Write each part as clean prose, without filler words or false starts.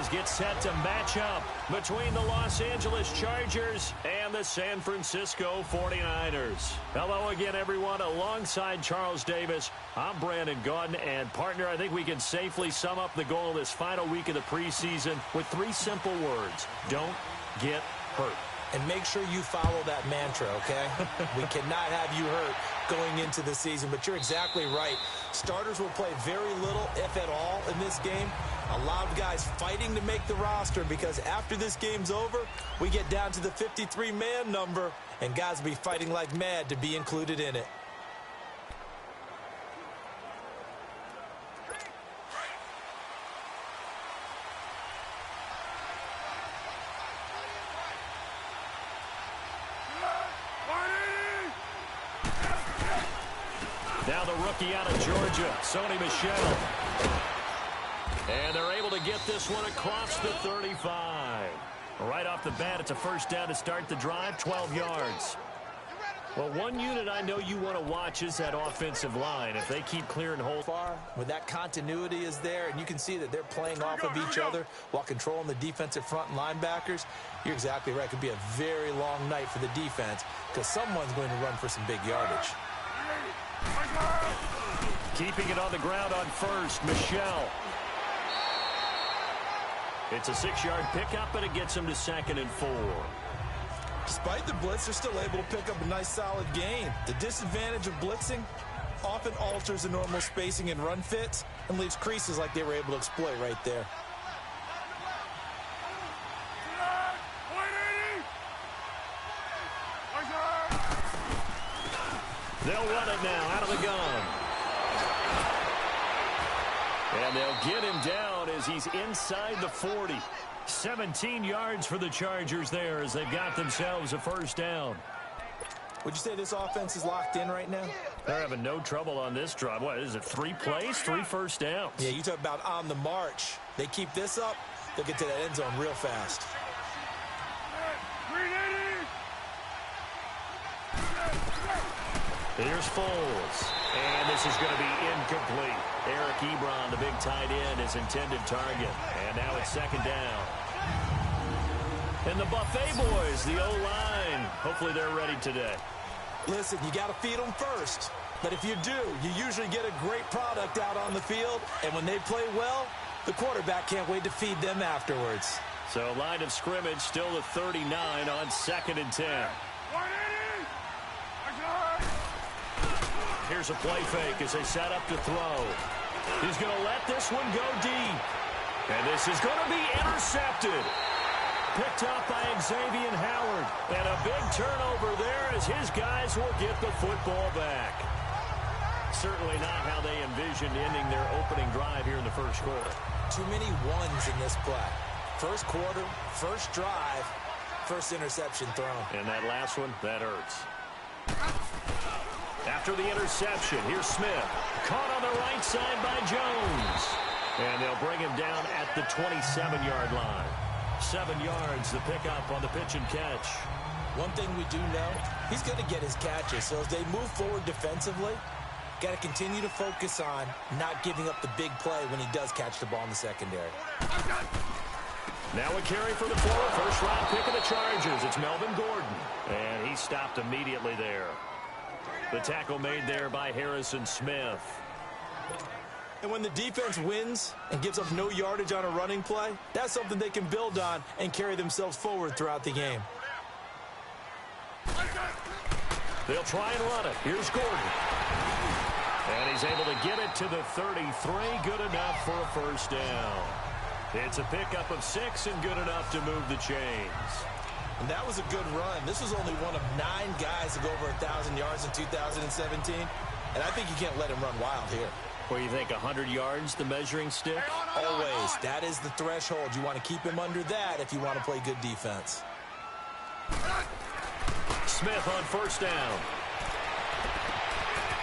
series get set to match up between the Los Angeles Chargers and the San Francisco 49ers. Hello again, everyone. Alongside Charles Davis, I'm Brandon Gaudin. And, partner, I think we can safely sum up the goal of this final week of the preseason with 3 simple words. Don't get hurt. And make sure you follow that mantra, okay? We cannot have you hurt going into the season, but you're exactly right. Starters will play very little, if at all, in this game. A lot of guys fighting to make the roster because after this game's over, we get down to the 53-man number, and guys will be fighting like mad to be included in it. Now the rookie out of Georgia, Sony Michel. And they're able to get this one across the 35. Right off the bat, it's a first down to start the drive, 12 yards. Well, one unit I know you want to watch is that offensive line. If they keep clearing holes far, where that continuity is there, and you can see that they're playing off of each other while controlling the defensive front and linebackers, you're exactly right. It could be a very long night for the defense because someone's going to run for some big yardage. Keeping it on the ground on first, Michel. It's a 6-yard pickup, and it gets him to 2nd and 4. Despite the blitz, they're still able to pick up a nice, solid gain. The disadvantage of blitzing often alters the normal spacing and run fits and leaves creases like they were able to exploit right there. They'll run it now out of the gun. And they'll get him down as he's inside the 40. 17 yards for the Chargers there as they've got themselves a first down. Would you say this offense is locked in right now? They're having no trouble on this drive. What is it, 3 plays, 3 first downs? Yeah, you talk about on the march. They keep this up, they'll get to that end zone real fast. Here's Foles. And this is going to be incomplete. Eric Ebron, the big tight end, is intended target. And now it's 2nd down. And the Buffet boys, the O-line, hopefully they're ready today. Listen, you got to feed them first. But if you do, you usually get a great product out on the field. And when they play well, the quarterback can't wait to feed them afterwards. So line of scrimmage still the 39 on 2nd and 10. Here's a play fake as they set up to throw. He's going to let this one go deep. And this is going to be intercepted. Picked up by Xavier Howard. And a big turnover there as his guys will get the football back. Certainly not how they envisioned ending their opening drive here in the first quarter. Too many ones in this play. First quarter, first drive, first interception thrown. And that last one, that hurts. After the interception, here's Smith. Caught on the right side by Jones. And they'll bring him down at the 27-yard line. 7 yards, the pickup on the pitch and catch. One thing we do know, he's going to get his catches. So as they move forward defensively, got to continue to focus on not giving up the big play when he does catch the ball in the secondary. Now a carry for the first-round pick of the Chargers. It's Melvin Gordon. And he stopped immediately there. The tackle made there by Harrison Smith. And when the defense wins and gives up no yardage on a running play, that's something they can build on and carry themselves forward throughout the game. They'll try and run it. Here's Gordon. And he's able to get it to the 33. Good enough for a first down. It's a pickup of 6 and good enough to move the chains. And that was a good run. This was only one of 9 guys to go over 1,000 yards in 2017. And I think you can't let him run wild here. Where you think 100 yards, the measuring stick? Always. That is the threshold. You want to keep him under that if you want to play good defense. Smith on first down.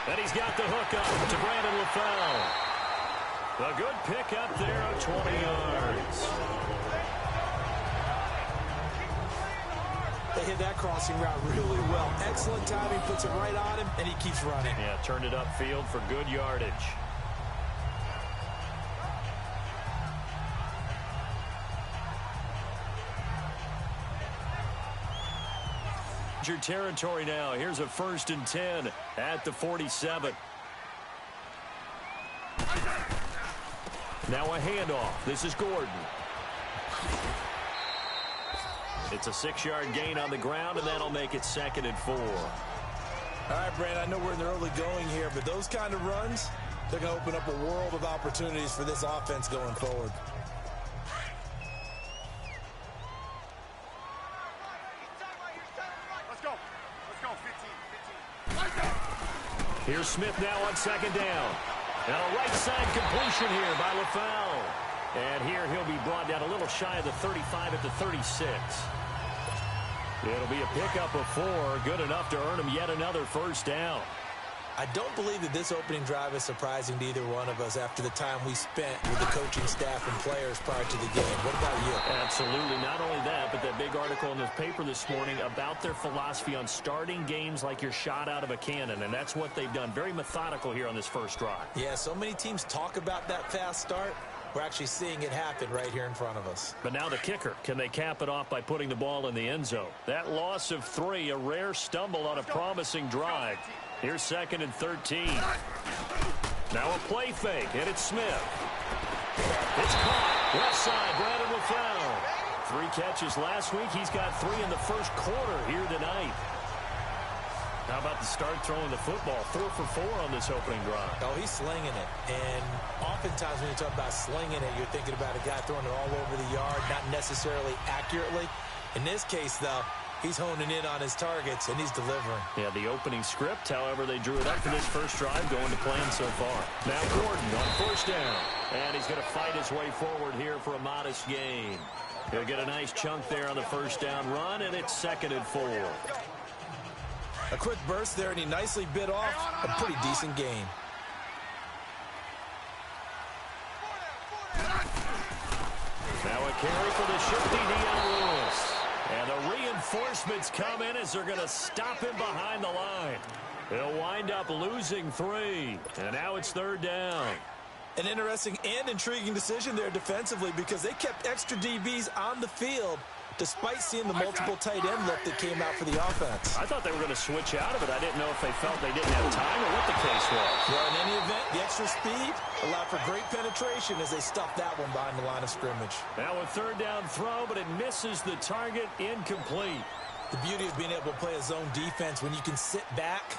And he's got the hook up to Brandon LaFell. A good pickup there of 20 yards. They hit that crossing route really well. Excellent timing, puts it right on him, and he keeps running. Yeah, turned it upfield for good yardage. Charger territory now. Here's a 1st and 10 at the 47. Now a handoff. This is Gordon. It's a 6-yard gain on the ground, and that'll make it 2nd and 4. All right, Brandon, I know we're in the early going here, but those kind of runs, they're going to open up a world of opportunities for this offense going forward. Let's go. 15. Here's Smith now on 2nd down. And a right side completion here by LaFell. And here he'll be brought down a little shy of the 35 at the 36. It'll be a pickup of 4, good enough to earn him yet another 1st down. I don't believe that this opening drive is surprising to either one of us after the time we spent with the coaching staff and players prior to the game. What about you? Absolutely. Not only that, but that big article in the paper this morning about their philosophy on starting games like you're shot out of a cannon, and that's what they've done. Very methodical here on this first drive. Yeah, so many teams talk about that fast start. We're actually seeing it happen right here in front of us. But now the kicker. Can they cap it off by putting the ball in the end zone? That loss of 3, a rare stumble on a promising drive. Here's 2nd and 13. Now a play fake, and it's Smith. It's caught. Left side, Brandon LaFell. 3 catches last week. He's got 3 in the first quarter here tonight. How about the start throwing the football? 4 for 4 on this opening drive. Oh, he's slinging it. And oftentimes when you talk about slinging it, you're thinking about a guy throwing it all over the yard, not necessarily accurately. In this case, though, he's honing in on his targets, and he's delivering. Yeah, the opening script, however, they drew it up for this first drive, going to plan so far. Now Gordon on 1st down. And he's going to fight his way forward here for a modest gain. He'll get a nice chunk there on the 1st down run, and it's 2nd and 4. A quick burst there, and he nicely bit off a pretty decent gain. Now a carry for the shifty Deion Lewis. And the reinforcements come in as they're going to stop him behind the line. They'll wind up losing 3. And now it's 3rd down. An interesting and intriguing decision there defensively because they kept extra DBs on the field despite seeing the multiple tight end look that came out for the offense. I thought they were going to switch out of it. I didn't know if they felt they didn't have time or what the case was. Well, in any event, the extra speed allowed for great penetration as they stuffed that one behind the line of scrimmage. Now a 3rd down throw, but it misses the target, incomplete. The beauty of being able to play a zone defense when you can sit back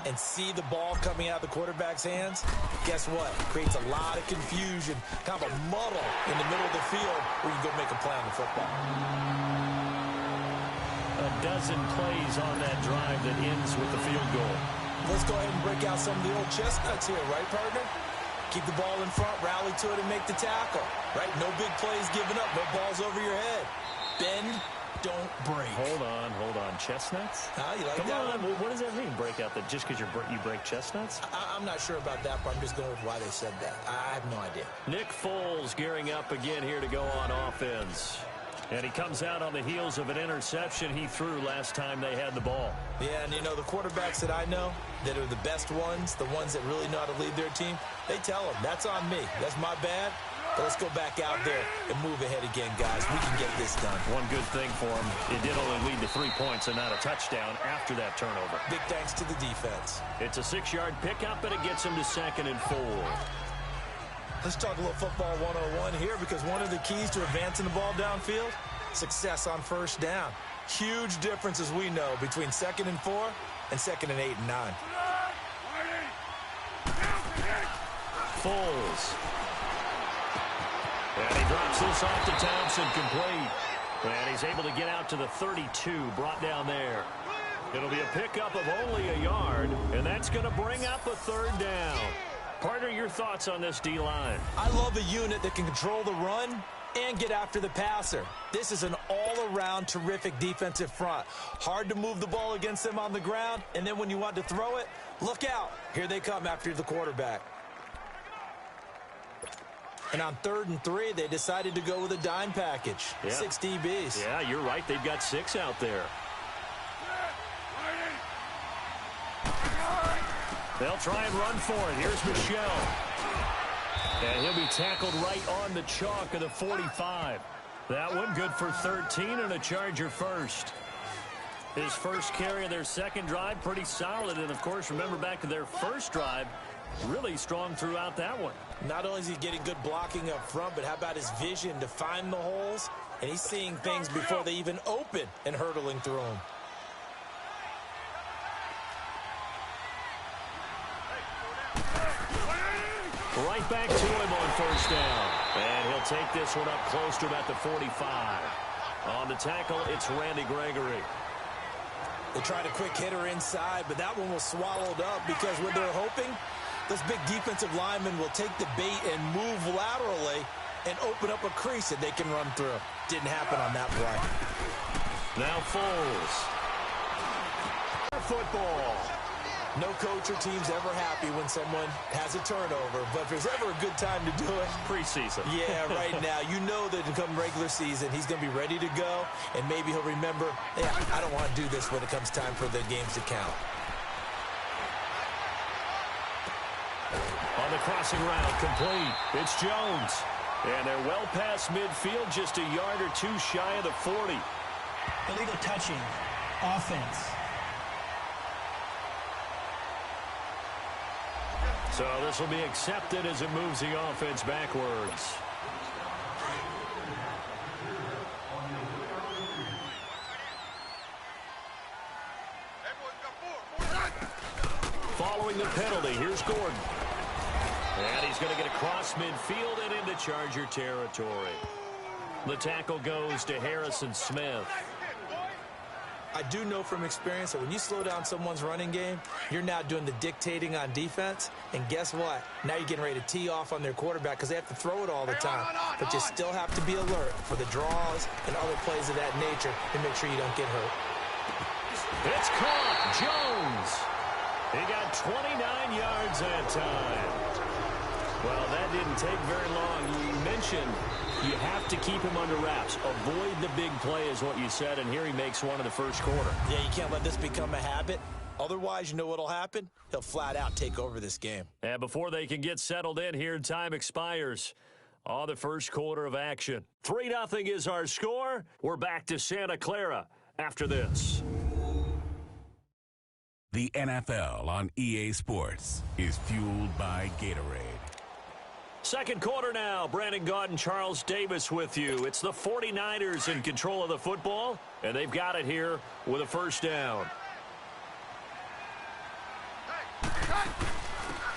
and see the ball coming out of the quarterback's hands, guess what? Creates a lot of confusion, kind of a muddle in the middle of the field where you can go make a play on the football. A dozen plays on that drive that ends with the field goal. Let's go ahead and break out some of the old chestnuts here, right, partner? Keep the ball in front, rally to it, and make the tackle, right? No big plays given up, no balls over your head. Bend, don't break. Hold on. Chestnuts? You like Come that on. one? What does that mean, break out? That just because you break chestnuts? I'm not sure about that, but I'm just going with why they said that. I have no idea. Nick Foles gearing up again here to go on offense. And he comes out on the heels of an interception he threw last time they had the ball. Yeah, and you know, the quarterbacks that I know that are the best ones, the ones that really know how to lead their team, they tell them, that's on me. That's my bad. But let's go back out there and move ahead again, guys. We can get this done. One good thing for him, it did only lead to 3 points and not a touchdown after that turnover. Big thanks to the defense. It's a 6-yard pickup, and it gets him to 2nd and 4. Let's talk a little football 101 here because one of the keys to advancing the ball downfield, success on 1st down. Huge difference, as we know, between 2nd and 4 and 2nd and 8 and 9. Foles. And he drops this off to Thompson, complete. And he's able to get out to the 32, brought down there. It'll be a pickup of only a yard, and that's going to bring up a 3rd down. Partner, your thoughts on this D-line? I love a unit that can control the run and get after the passer. This is an all-around terrific defensive front. Hard to move the ball against them on the ground, and then when you want to throw it, look out. Here they come after the quarterback. And on 3rd and 3, they decided to go with a dime package. Yeah. 6 DBs. Yeah, you're right. They've got 6 out there. They'll try and run for it. Here's Michel. And he'll be tackled right on the chalk of the 45. That one good for 13 and a Charger first. His first carry of their second drive, pretty solid. And, of course, remember back to their first drive, really strong throughout that one. Not only is he getting good blocking up front, but how about his vision to find the holes? And he's seeing things before they even open and hurdling through them. Right back to him on first down. And he'll take this one up close to about the 45. On the tackle, it's Randy Gregory. They tried a quick hitter inside, but that one was swallowed up because when they're hoping, those big defensive linemen will take the bait and move laterally and open up a crease that they can run through. Didn't happen on that play. Now Foles. Football. No coach or team's ever happy when someone has a turnover, but if there's ever a good time to do it, preseason. Yeah, right now. You know that come regular season, he's going to be ready to go, and maybe he'll remember, yeah, I don't want to do this when it comes time for the games to count. On the crossing route, complete. It's Jones. And they're well past midfield, just a yard or two shy of the 40. Illegal touching. Offense. So this will be accepted as it moves the offense backwards. Following the penalty, here's Gordon. And he's going to get across midfield and into Charger territory. The tackle goes to Harrison Smith. I do know from experience that when you slow down someone's running game, you're now doing the dictating on defense. And guess what? Now you're getting ready to tee off on their quarterback because they have to throw it all the time. But you still have to be alert for the draws and other plays of that nature to make sure you don't get hurt. It's caught. Jones. He got 29 yards that time. Well, that didn't take very long. You mentioned you have to keep him under wraps. Avoid the big play is what you said, and here he makes one in the first quarter. Yeah, you can't let this become a habit. Otherwise, you know what'll happen? He'll flat out take over this game. And before they can get settled in here, time expires on the first quarter of action. 3-0 is our score. We're back to Santa Clara after this. The NFL on EA Sports is fueled by Gatorade. Second quarter now. Brandon Gaudin, Charles Davis with you. It's the 49ers in control of the football, and they've got it here with a first down.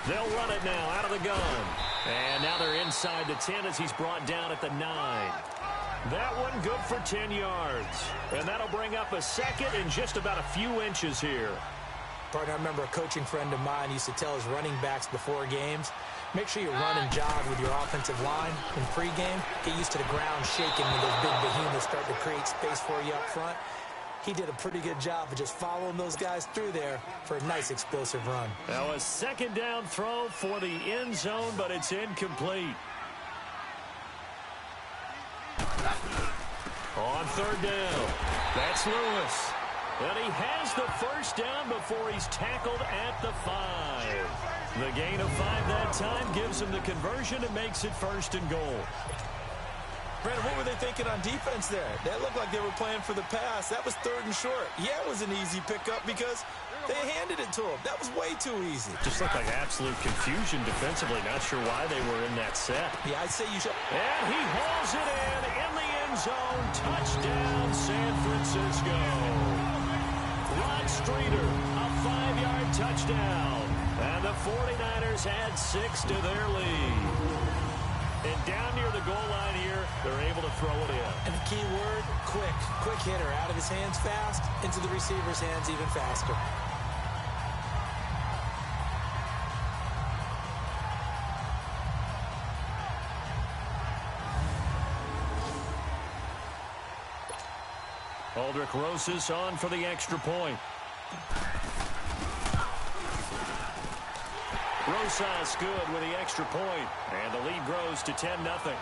They'll run it now out of the gun. And now they're inside the 10 as he's brought down at the 9. That one good for 10 yards. And that'll bring up a second in just about a few inches here. Partner, I remember a coaching friend of mine used to tell his running backs before games, make sure you run and jog with your offensive line in pregame. Get used to the ground shaking when those big behemoths start to create space for you up front. He did a pretty good job of just following those guys through there for a nice explosive run. Now a second down throw for the end zone, but it's incomplete. On third down, that's Lewis. And he has the first down before he's tackled at the 5. The gain of 5 that time gives him the conversion and makes it first and goal. Brandon, what were they thinking on defense there? That looked like they were playing for the pass. That was third and short. Yeah, it was an easy pickup because they handed it to him. That was way too easy. Just looked like absolute confusion defensively. Not sure why they were in that set. Yeah, I'd say you should. And he hauls it in the end zone. Touchdown, San Francisco. Rod Streeter, a 5-yard touchdown. And the 49ers add 6 to their lead. And down near the goal line here, they're able to throw it in. And the key word, quick. Quick hitter. Out of his hands fast, into the receiver's hands even faster. Aldrich Rosas on for the extra point. Rosas good with the extra point, and the lead grows to 10-0.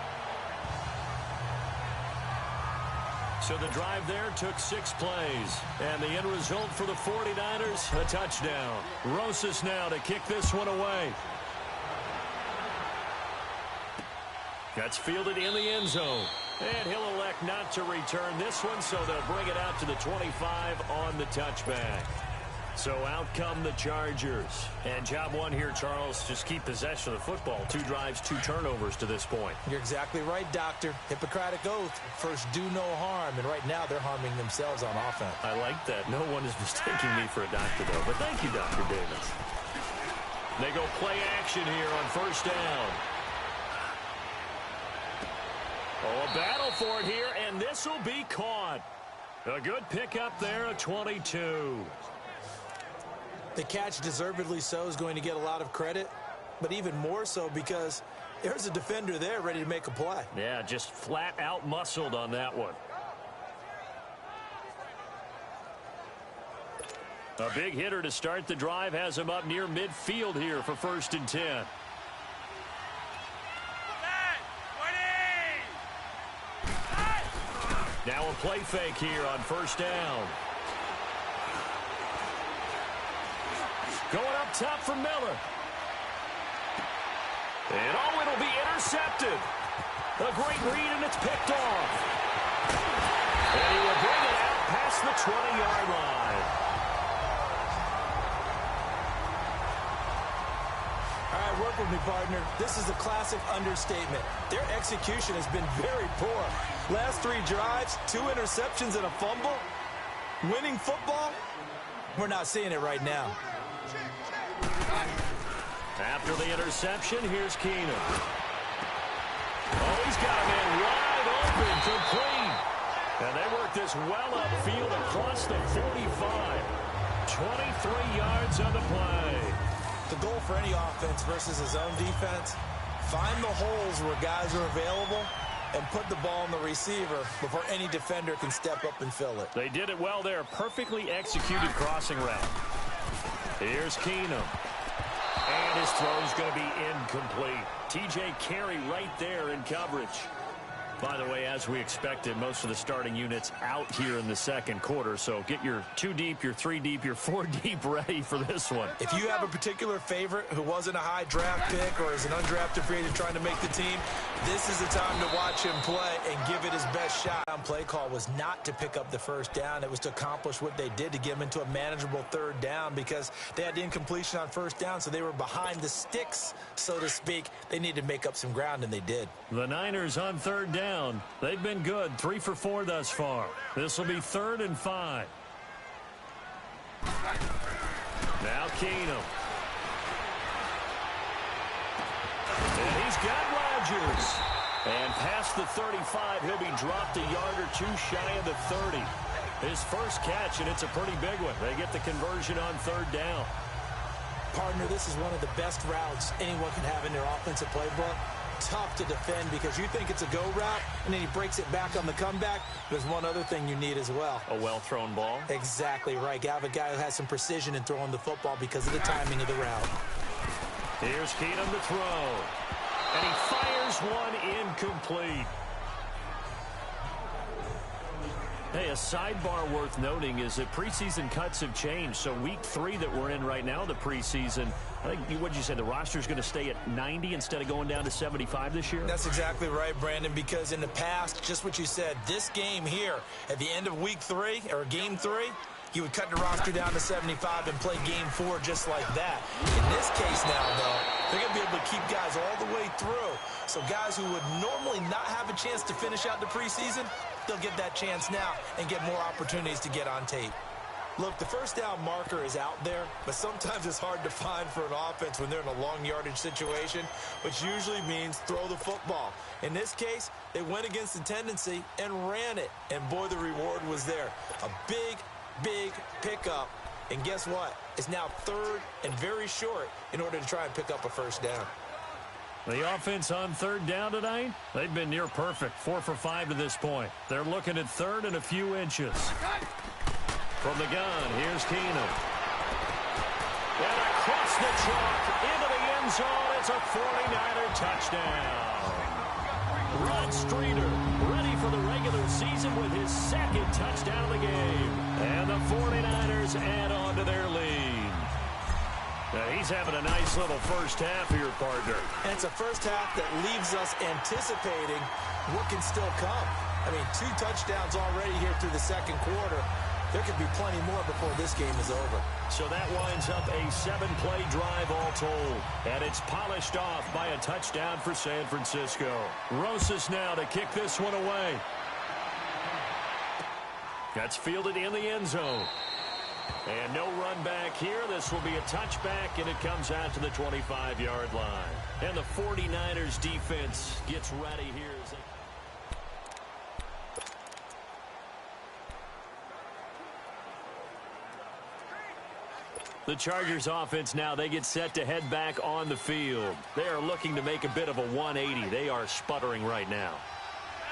So the drive there took 6 plays, and the end result for the 49ers, a touchdown. Rosas now to kick this one away. That's fielded in the end zone. And he'll elect not to return this one, so they'll bring it out to the 25 on the touchback. So out come the Chargers. And job one here, Charles, just keep possession of the football. 2 drives, 2 turnovers to this point. You're exactly right, Doctor. Hippocratic oath. First, do no harm. And right now, they're harming themselves on offense. I like that. No one is mistaking me for a doctor, though. But thank you, Dr. Davis. They go play action here on first down. Oh, a battle for it here, and this will be caught. A good pickup there at 22. The catch, deservedly so, is going to get a lot of credit, but even more so because there's a defender there ready to make a play. Yeah, just flat out muscled on that one. A big hitter to start the drive has him up near midfield here for 1st and 10. Now a play fake here on first down. Going up top for Miller. And oh, it'll be intercepted. A great read, and it's picked off. And he will bring it out past the 20-yard line. All right, work with me, partner. This is a classic understatement. Their execution has been very poor. Last 3 drives, 2 interceptions and a fumble. Winning football? We're not seeing it right now. After the interception, here's Keenum. Oh, he's got a man wide open, complete. And they work this well upfield across the 45. 23 yards on the play. The goal for any offense versus his own defense, find the holes where guys are available and put the ball in the receiver before any defender can step up and fill it. They did it well there. Perfectly executed crossing route. Here's Keenum. And his throw's going to be incomplete. T.J. Carey right there in coverage. By the way, as we expected, most of the starting units out here in the second quarter. So get your 2 deep, your 3 deep, your 4 deep ready for this one. If you have a particular favorite who wasn't a high draft pick or is an undrafted free agent trying to make the team, this is the time to watch him play and give it his best shot. Play call was not to pick up the first down. It was to accomplish what they did to get them into a manageable 3rd down because they had incompletion on first down, so they were behind the sticks, so to speak. They needed to make up some ground, and they did. The Niners on 3rd down. They've been good, 3 for 4 thus far. This will be 3rd and 5. Now Keenum. And he's got Rodgers. And past the 35, he'll be dropped a yard or 2 shy of the 30. His first catch, and it's a pretty big one. They get the conversion on 3rd down. Partner, this is one of the best routes anyone can have in their offensive playbook. Tough to defend because you think it's a go route, and then he breaks it back on the comeback. There's one other thing you need as well. A well-thrown ball? Exactly right. You have a guy who has some precision in throwing the football because of the timing of the route. Here's Keenum to throw. And he fires one incomplete. Hey, a sidebar worth noting is that preseason cuts have changed. So week 3 that we're in right now, the preseason, I think, what'd you say, the roster's going to stay at 90 instead of going down to 75 this year? That's exactly right, Brandon, because in the past, just what you said, this game here, at the end of week 3, or game 3, you would cut the roster down to 75 and play game 4 just like that. In this case now, though, they're going to be able to keep guys all the way through. So guys who would normally not have a chance to finish out the preseason, they'll get that chance now and get more opportunities to get on tape. Look, the first down marker is out there, but sometimes it's hard to find for an offense when they're in a long yardage situation, which usually means throw the football. In this case, they went against the tendency and ran it, and boy, the reward was there. A big pickup, and guess what? It's now 3rd and very short in order to try and pick up a first down. The offense on 3rd down tonight, they've been near perfect, 4 for 5 to this point. They're looking at 3rd and a few inches. From the gun, here's Keenum. And across the chalk, into the end zone, it's a 49er touchdown. Rod Streeter ready for the regular season with his 2nd touchdown of the game. And the 49ers add on to their lead. He's having a nice little first half here, partner. And it's a first half that leaves us anticipating what can still come. I mean, 2 touchdowns already here through the second quarter. There could be plenty more before this game is over. So that winds up a 7-play drive all told. And it's polished off by a touchdown for San Francisco. Rosas now to kick this one away. That's fielded in the end zone. And no run back here. This will be a touchback, and it comes out to the 25-yard line. And the 49ers defense gets ready here as they... The Chargers offense now, they get set to head back on the field. They are looking to make a bit of a 180. They are sputtering right now.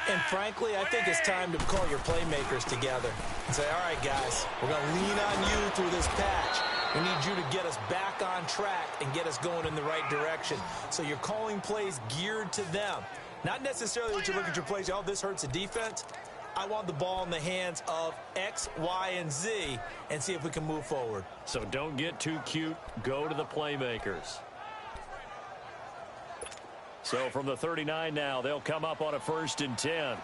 And frankly, I think it's time to call your playmakers together and say, all right, guys, we're going to lean on you through this patch. We need you to get us back on track and get us going in the right direction. So you're calling plays geared to them. Not necessarily that you look at your plays, oh, this hurts the defense. I want the ball in the hands of X, Y, and Z and see if we can move forward. So don't get too cute. Go to the playmakers. So from the 39 now, they'll come up on a 1st and 10.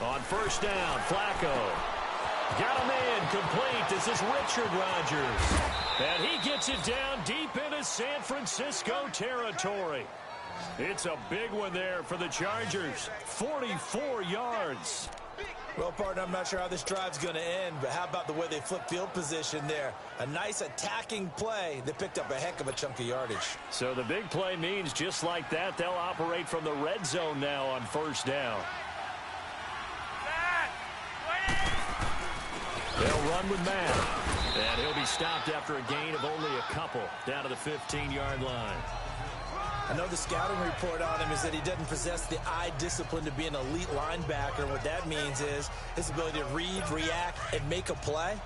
On 1st down, Flacco. Got him in, complete. This is Richard Rodgers. And he gets it down deep into San Francisco territory. It's a big one there for the Chargers. 44 yards. Well, partner, I'm not sure how this drive's going to end, but how about the way they flip field position there? A nice attacking play that picked up a heck of a chunk of yardage. So the big play means just like that, they'll operate from the red zone now on 1st down. They'll run with Matt. And he'll be stopped after a gain of only a couple down to the 15-yard line. I know the scouting report on him is that he doesn't possess the eye discipline to be an elite linebacker. What that means is his ability to read, react, and make a play.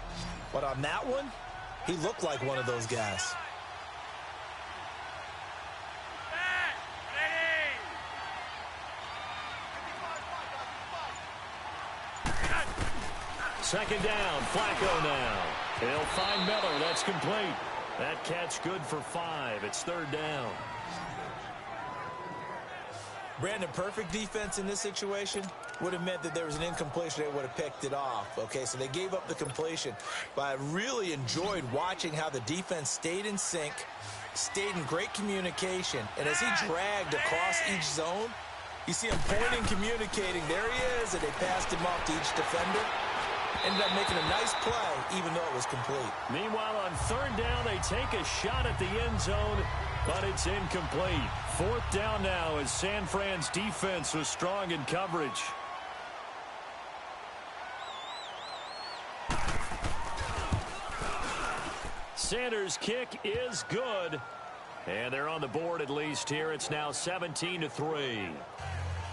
But on that one, he looked like one of those guys. Second down, Flacco now. He'll find Miller. That's complete. That catch good for 5. It's 3rd down. Brandon, perfect defense in this situation would have meant that there was an incompletion. They would have picked it off. Okay, so they gave up the completion. But I really enjoyed watching how the defense stayed in sync, stayed in great communication. And as he dragged across each zone, you see him pointing, communicating. There he is, and they passed him off to each defender. Ended up making a nice play, even though it was complete. Meanwhile, on 3rd down, they take a shot at the end zone, but it's incomplete. 4th down now as San Fran's defense was strong in coverage. Sanders' kick is good. And they're on the board at least here. It's now 17-3.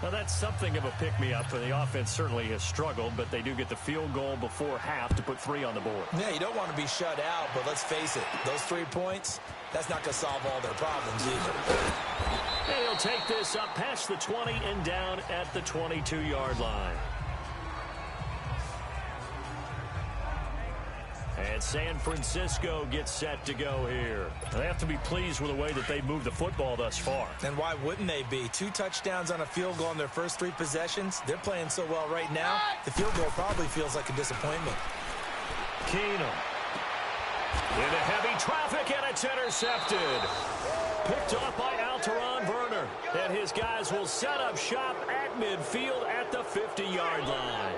Now, that's something of a pick-me-up for the offense. Certainly has struggled, but they do get the field goal before half to put 3 on the board. Yeah, you don't want to be shut out, but let's face it, those 3 points, that's not going to solve all their problems either. And he'll take this up past the 20 and down at the 22-yard line. And San Francisco gets set to go here. They have to be pleased with the way that they moved the football thus far. And why wouldn't they be? 2 touchdowns on a field goal in their first 3 possessions. They're playing so well right now, the field goal probably feels like a disappointment. Keenum. Into heavy traffic, and it's intercepted. Picked off by Alteron Werner. And his guys will set up shop at midfield at the 50-yard line.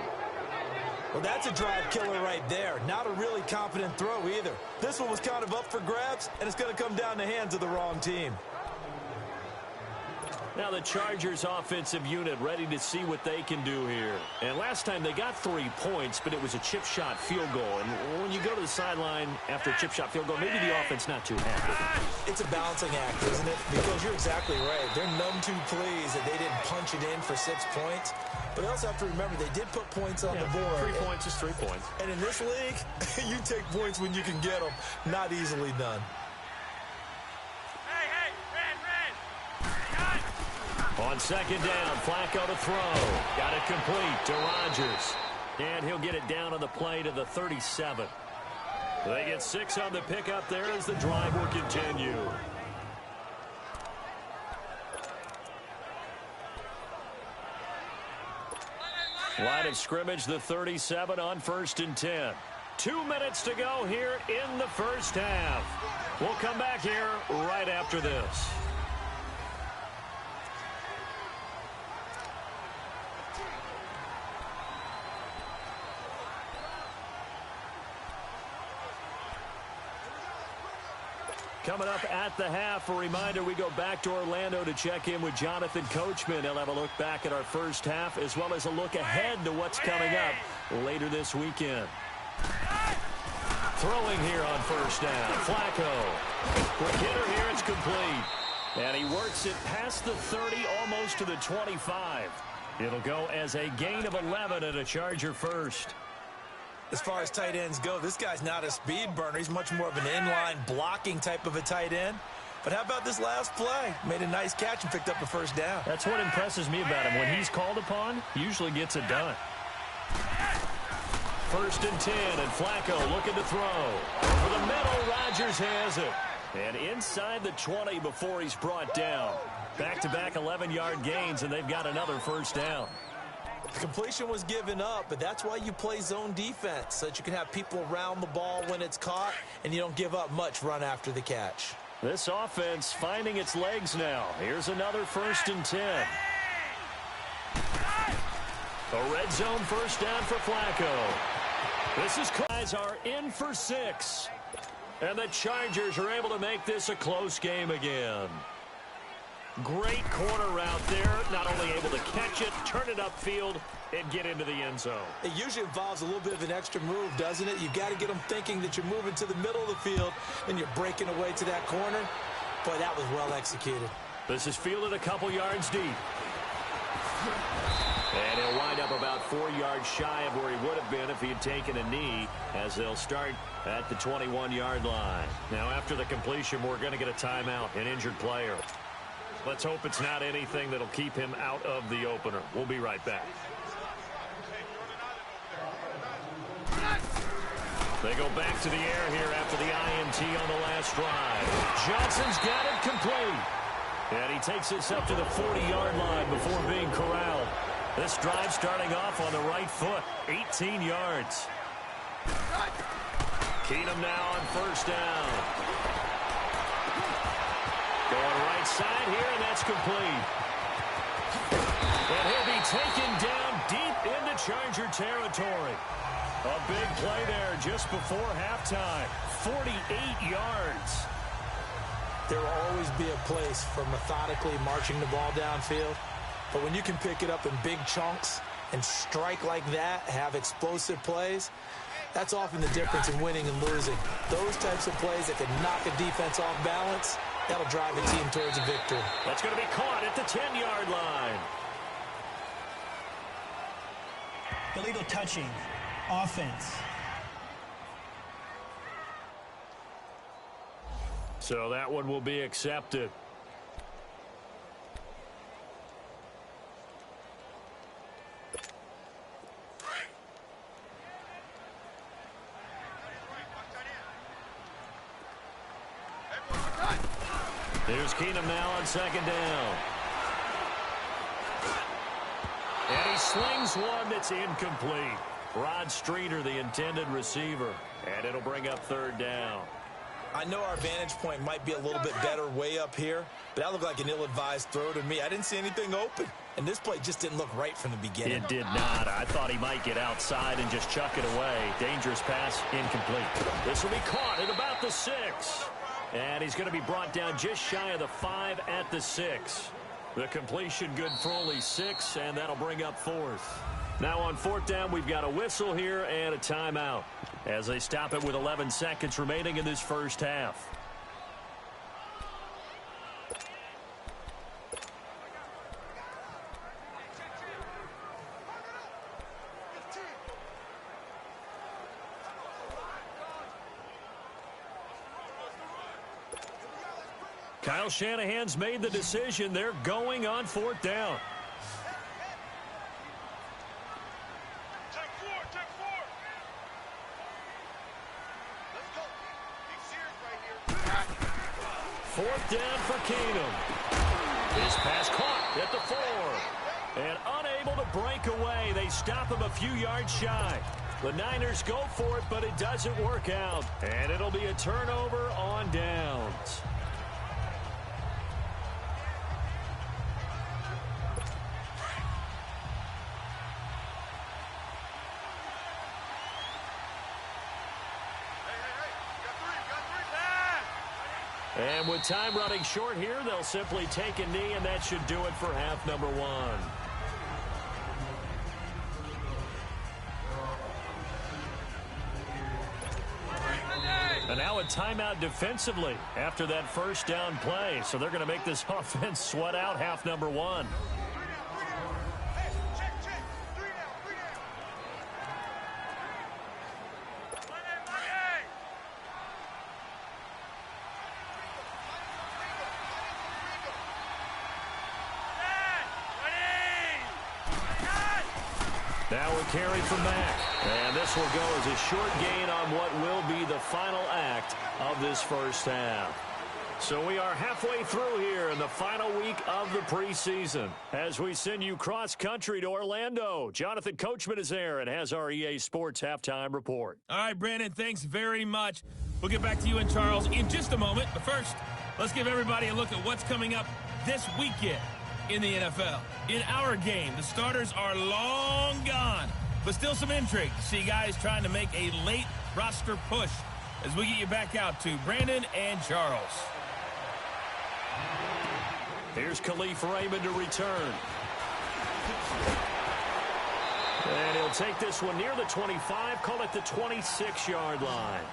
Well, that's a drive killer right there. Not a really confident throw either. This one was kind of up for grabs, and it's going to come down the hands of the wrong team. Now the Chargers offensive unit ready to see what they can do here. And last time they got 3 points, but it was a chip shot field goal. And when you go to the sideline after a chip shot field goal, maybe the offense not too happy. It's a balancing act, isn't it? Because you're exactly right. They're none too pleased that they didn't punch it in for 6 points. But they also have to remember they did put points on the board. 3 points is 3 points. And in this league, you take points when you can get them. Not easily done. On 2nd down, Flacco to throw. Got it complete to Rodgers. And he'll get it down on the play to the 37. They get 6 on the pickup there as the drive will continue. Line of scrimmage, the 37 on 1st and 10. 2 minutes to go here in the first half. We'll come back here right after this. Coming up at the half, a reminder, we go back to Orlando to check in with Jonathan Coachman. He'll have a look back at our first half as well as a look ahead to what's coming up later this weekend. Throwing here on first down, Flacco. Quick hitter here, it's complete. And he works it past the 30, almost to the 25. It'll go as a gain of 11 and a Charger first. As far as tight ends go, this guy's not a speed burner. He's much more of an inline blocking type of a tight end. But how about this last play? Made a nice catch and picked up a first down. That's what impresses me about him. When he's called upon, he usually gets it done. 1st and 10, and Flacco looking to throw. Over the middle, Rodgers has it. And inside the 20 before he's brought down. Back-to-back 11-yard gains, and they've got another first down. The completion was given up, but that's why you play zone defense, so that you can have people around the ball when it's caught, and you don't give up much run after the catch. This offense finding its legs now. Here's another 1st and 10. A red zone first down for Flacco. This is guys are in for 6. And the Chargers are able to make this a close game again. Great corner route there. Not only able to catch it, turn it upfield, and get into the end zone. It usually involves a little bit of an extra move, doesn't it? You've got to get them thinking that you're moving to the middle of the field, and you're breaking away to that corner. Boy, that was well executed. This is fielded a couple yards deep. And he'll wind up about 4 yards shy of where he would have been if he had taken a knee, as they'll start at the 21-yard line. Now, after the completion, we're going to get a timeout, an injured player. Let's hope it's not anything that'll keep him out of the opener. We'll be right back. They go back to the air here after the INT on the last drive. Johnson's got it complete. And he takes this up to the 40-yard line before being corralled. This drive starting off on the right foot, 18 yards. Keenum now on first down. Going right side here, and that's complete. And he'll be taken down deep into Charger territory. A big play there just before halftime. 48 yards. There will always be a place for methodically marching the ball downfield. But when you can pick it up in big chunks and strike like that, have explosive plays, that's often the difference in winning and losing. Those types of plays that can knock a defense off balance, that'll drive a team towards a victory. That's going to be caught at the 10-yard line. Illegal touching. Offense. So that one will be accepted. Here's Keenum now on second down. And he slings one that's incomplete. Rod Streeter, the intended receiver. And it'll bring up third down. I know our vantage point might be a little bit better way up here, but that looked like an ill-advised throw to me. I didn't see anything open, and this play just didn't look right from the beginning. It did not. I thought he might get outside and just chuck it away. Dangerous pass, incomplete. This will be caught at about the 6. And he's going to be brought down just shy of the 5 at the 6. The completion good for only 6, and that'll bring up 4th. Now on 4th down, we've got a whistle here and a timeout as they stop it with 11 seconds remaining in this first half. Kyle Shanahan's made the decision. They're going on 4th down. fourth down for Keenum. His pass caught at the 4. And unable to break away. They stop him a few yards shy. The Niners go for it, but it doesn't work out. And it'll be a turnover on downs. And with time running short here, they'll simply take a knee, and that should do it for half number 1. And now a timeout defensively after that first down play. So they're going to make this offense sweat out half number 1. Now a carry from Mack. And this will go as a short gain on what will be the final act of this first half. So we are halfway through here in the final week of the preseason as we send you cross-country to Orlando. Jonathan Coachman is there and has our EA Sports halftime report. All right, Brandon, thanks very much. We'll get back to you and Charles in just a moment. But first, let's give everybody a look at what's coming up this weekend in the NFL. In our game, the starters are long gone, but still some intrigue to see guys trying to make a late roster push as we get you back out to Brandon and Charles. Here's Khalif Raymond to return. And he'll take this one near the 25, call it the 26-yard line.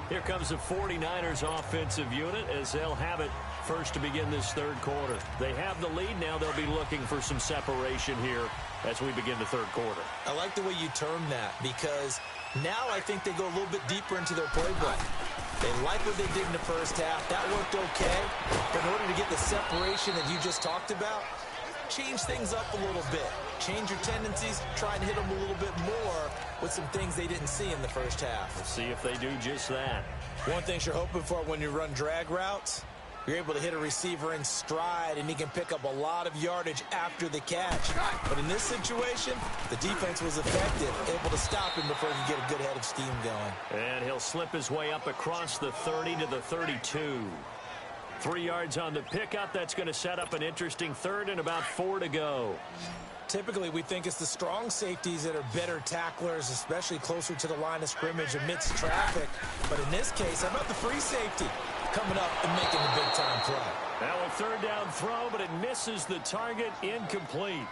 Here comes the 49ers offensive unit as they'll have it first to begin this third quarter. They have the lead. Now they'll be looking for some separation here as we begin the third quarter. I like the way you term that because now I think they go a little bit deeper into their playbook. They like what they did in the first half. That worked okay. But in order to get the separation that you just talked about, change things up a little bit. Change your tendencies. Try and hit them a little bit more with some things they didn't see in the first half. We'll see if they do just that. One thing you're hoping for when you run drag routes, you're able to hit a receiver in stride, and he can pick up a lot of yardage after the catch. But in this situation, the defense was effective, able to stop him before he could get a good head of steam going. And he'll slip his way up across the 30 to the 32. 3 yards on the pickup. That's going to set up an interesting third and about 4 to go. Typically, we think it's the strong safeties that are better tacklers, especially closer to the line of scrimmage amidst traffic. But in this case, how about the free safety coming up and making the big-time play? Now a third down throw, but it misses the target, incomplete.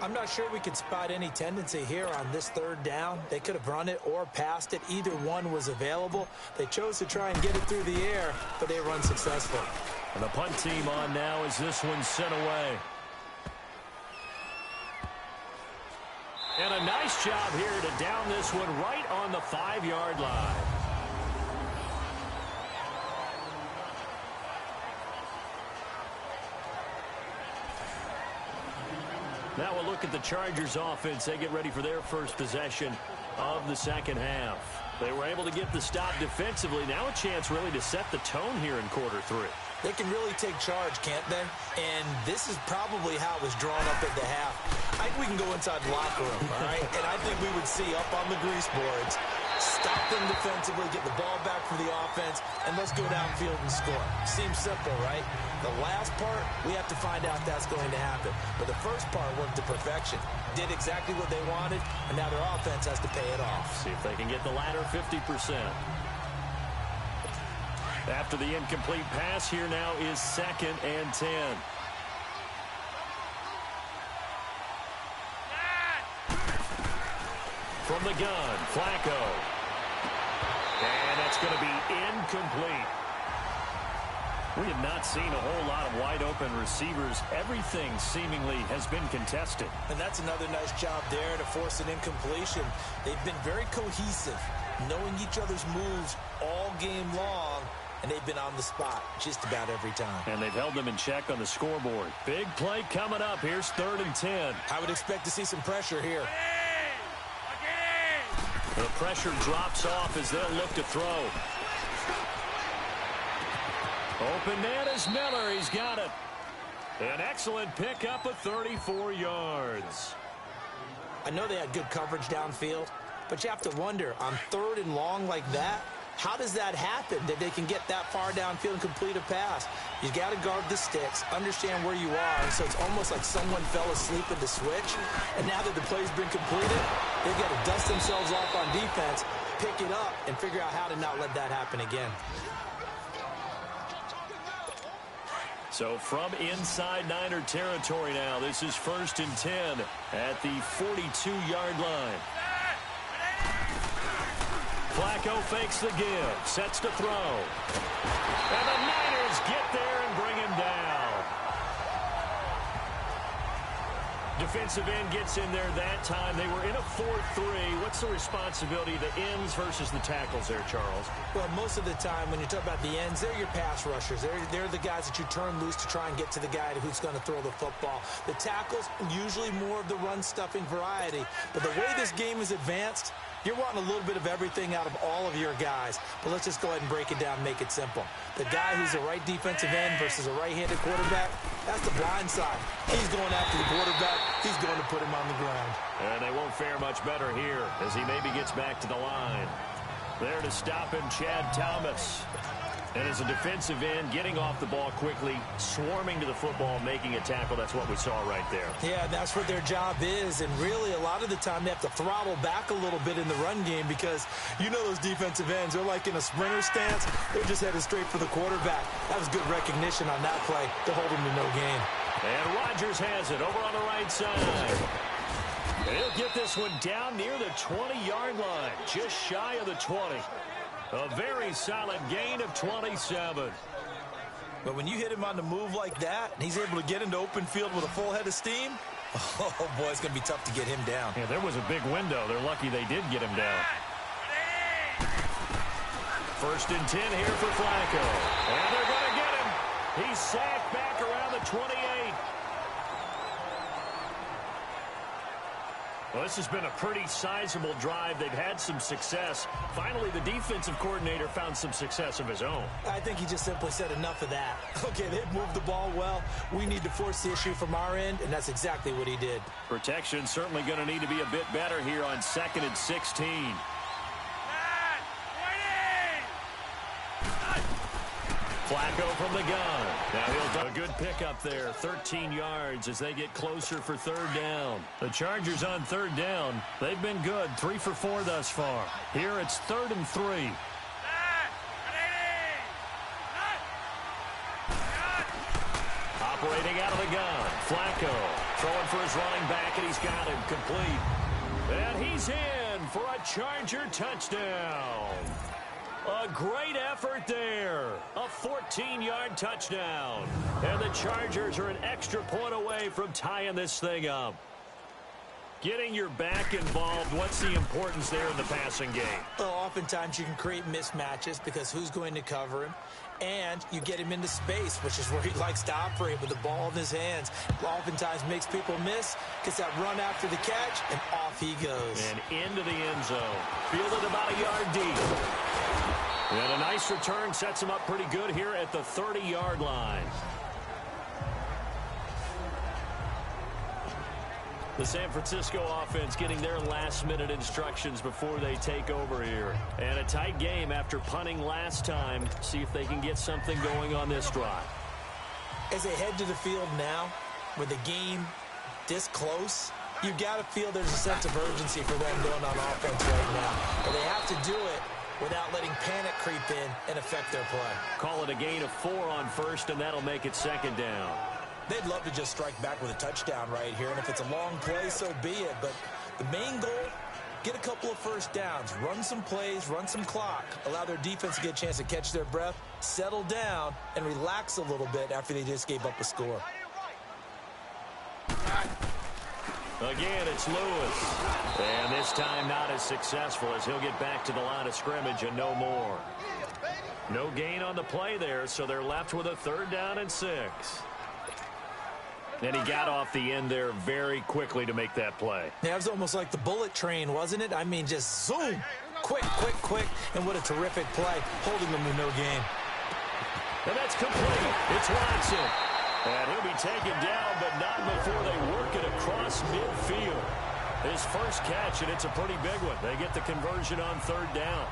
I'm not sure we could spot any tendency here on this third down. They could have run it or passed it. Either one was available. They chose to try and get it through the air, but they were unsuccessful. And the punt team on now as this one's sent away. And a nice job here to down this one right on the 5-yard line. Now we'll look at the Chargers offense. They get ready for their first possession of the second half. They were able to get the stop defensively. Now a chance really to set the tone here in quarter 3. They can really take charge, can't they? And this is probably how it was drawn up at the half. I think we can go inside the locker room, all right? And I think we would see up on the grease boards, stop them defensively, get the ball back for the offense, and let's go downfield and score. Seems simple, right? The last part, we have to find out if that's going to happen. But the first part worked to perfection. Did exactly what they wanted, and now their offense has to pay it off. See if they can get the latter 50%. After the incomplete pass, here now is 2nd and 10. From the gun, Flacco. And that's going to be incomplete. We have not seen a whole lot of wide-open receivers. Everything seemingly has been contested. And that's another nice job there to force an incompletion. They've been very cohesive, knowing each other's moves all game long, and they've been on the spot just about every time. And they've held them in check on the scoreboard. Big play coming up. Here's 3rd and 10. I would expect to see some pressure here. The pressure drops off as they'll look to throw. Open man is Miller. He's got it. An excellent pickup of 34 yards. I know they had good coverage downfield, but you have to wonder, on 3rd and long like that, how does that happen, that they can get that far downfield and complete a pass? You got to guard the sticks, understand where you are, and so it's almost like someone fell asleep at the switch, and now that the play's been completed, they've got to dust themselves off on defense, pick it up, and figure out how to not let that happen again. So from inside Niner territory now, this is 1st and 10 at the 42-yard line. Flacco fakes the give, sets to throw. And the Niners get there and bring him down. Defensive end gets in there that time. They were in a 4-3. What's the responsibility of the ends versus the tackles there, Charles? Well, most of the time when you talk about the ends, they're your pass rushers. They're the guys that you turn loose to try and get to the guy who's going to throw the football. The tackles, usually more of the run-stuffing variety. But the way this game is advanced, you're wanting a little bit of everything out of all of your guys. But let's just go ahead and break it down and make it simple. The guy who's a right defensive end versus a right-handed quarterback, that's the blind side. He's going after the quarterback. He's going to put him on the ground. And they won't fare much better here as he maybe gets back to the line. There to stop him, Chad Thomas. And as a defensive end, getting off the ball quickly, swarming to the football, making a tackle. That's what we saw right there. Yeah, that's what their job is. And really, a lot of the time, they have to throttle back a little bit in the run game because you know those defensive ends, they're like in a sprinter stance. They're just headed straight for the quarterback. That was good recognition on that play to hold him to no gain. And Rodgers has it over on the right side. And he'll get this one down near the 20-yard line, just shy of the 20. A very solid gain of 27. But when you hit him on the move like that, and he's able to get into open field with a full head of steam, oh, boy, it's going to be tough to get him down. Yeah, there was a big window. They're lucky they did get him down. 1st and 10 here for Flacco. And they're going to get him. He's sacked back around the 28. Well, this has been a pretty sizable drive. They've had some success. Finally, the defensive coordinator found some success of his own. I think he just simply said enough of that. Okay, they've moved the ball well. We need to force the issue from our end, and that's exactly what he did. Protection certainly going to need to be a bit better here on 2nd and 16. Flacco from the gun. Now he'll do a good pickup there. 13 yards as they get closer for 3rd down. The Chargers on 3rd down. They've been good. 3 for 4 thus far. Here it's 3rd and 3. Operating out of the gun. Flacco throwing for his running back, and he's got him complete. And he's in for a Charger touchdown. A great effort there. A 14-yard touchdown. And the Chargers are an extra point away from tying this thing up. Getting your back involved, what's the importance there in the passing game? Well, oftentimes you can create mismatches because who's going to cover him? And you get him into space, which is where he likes to operate with the ball in his hands. Oftentimes makes people miss, gets that run after the catch, and off he goes. And into the end zone. Fielded about a yard deep. And a nice return sets him up pretty good here at the 30-yard line. The San Francisco offense getting their last-minute instructions before they take over here. And a tight game after punting last time. See if they can get something going on this drive. As they head to the field now, with the game this close, you've got to feel there's a sense of urgency for them going on offense right now. But they have to do it without letting panic creep in and affect their play. Call it a gain of 4 on 1st, and that'll make it 2nd down. They'd love to just strike back with a touchdown right here, and if it's a long play, so be it. But the main goal, get a couple of 1st downs, run some plays, run some clock, allow their defense to get a chance to catch their breath, settle down, and relax a little bit after they just gave up a score. Again, it's Lewis. And this time not as successful as he'll get back to the line of scrimmage and no more. No gain on the play there, so they're left with a 3rd down and 6. And he got off the end there very quickly to make that play. Yeah, it was almost like the bullet train, wasn't it? I mean, just zoom. Quick, and what a terrific play, holding them to no gain. And that's complete. It's Watson. And he'll be taken down, but not before they work it across midfield. His first catch, and it's a pretty big one. They get the conversion on third down.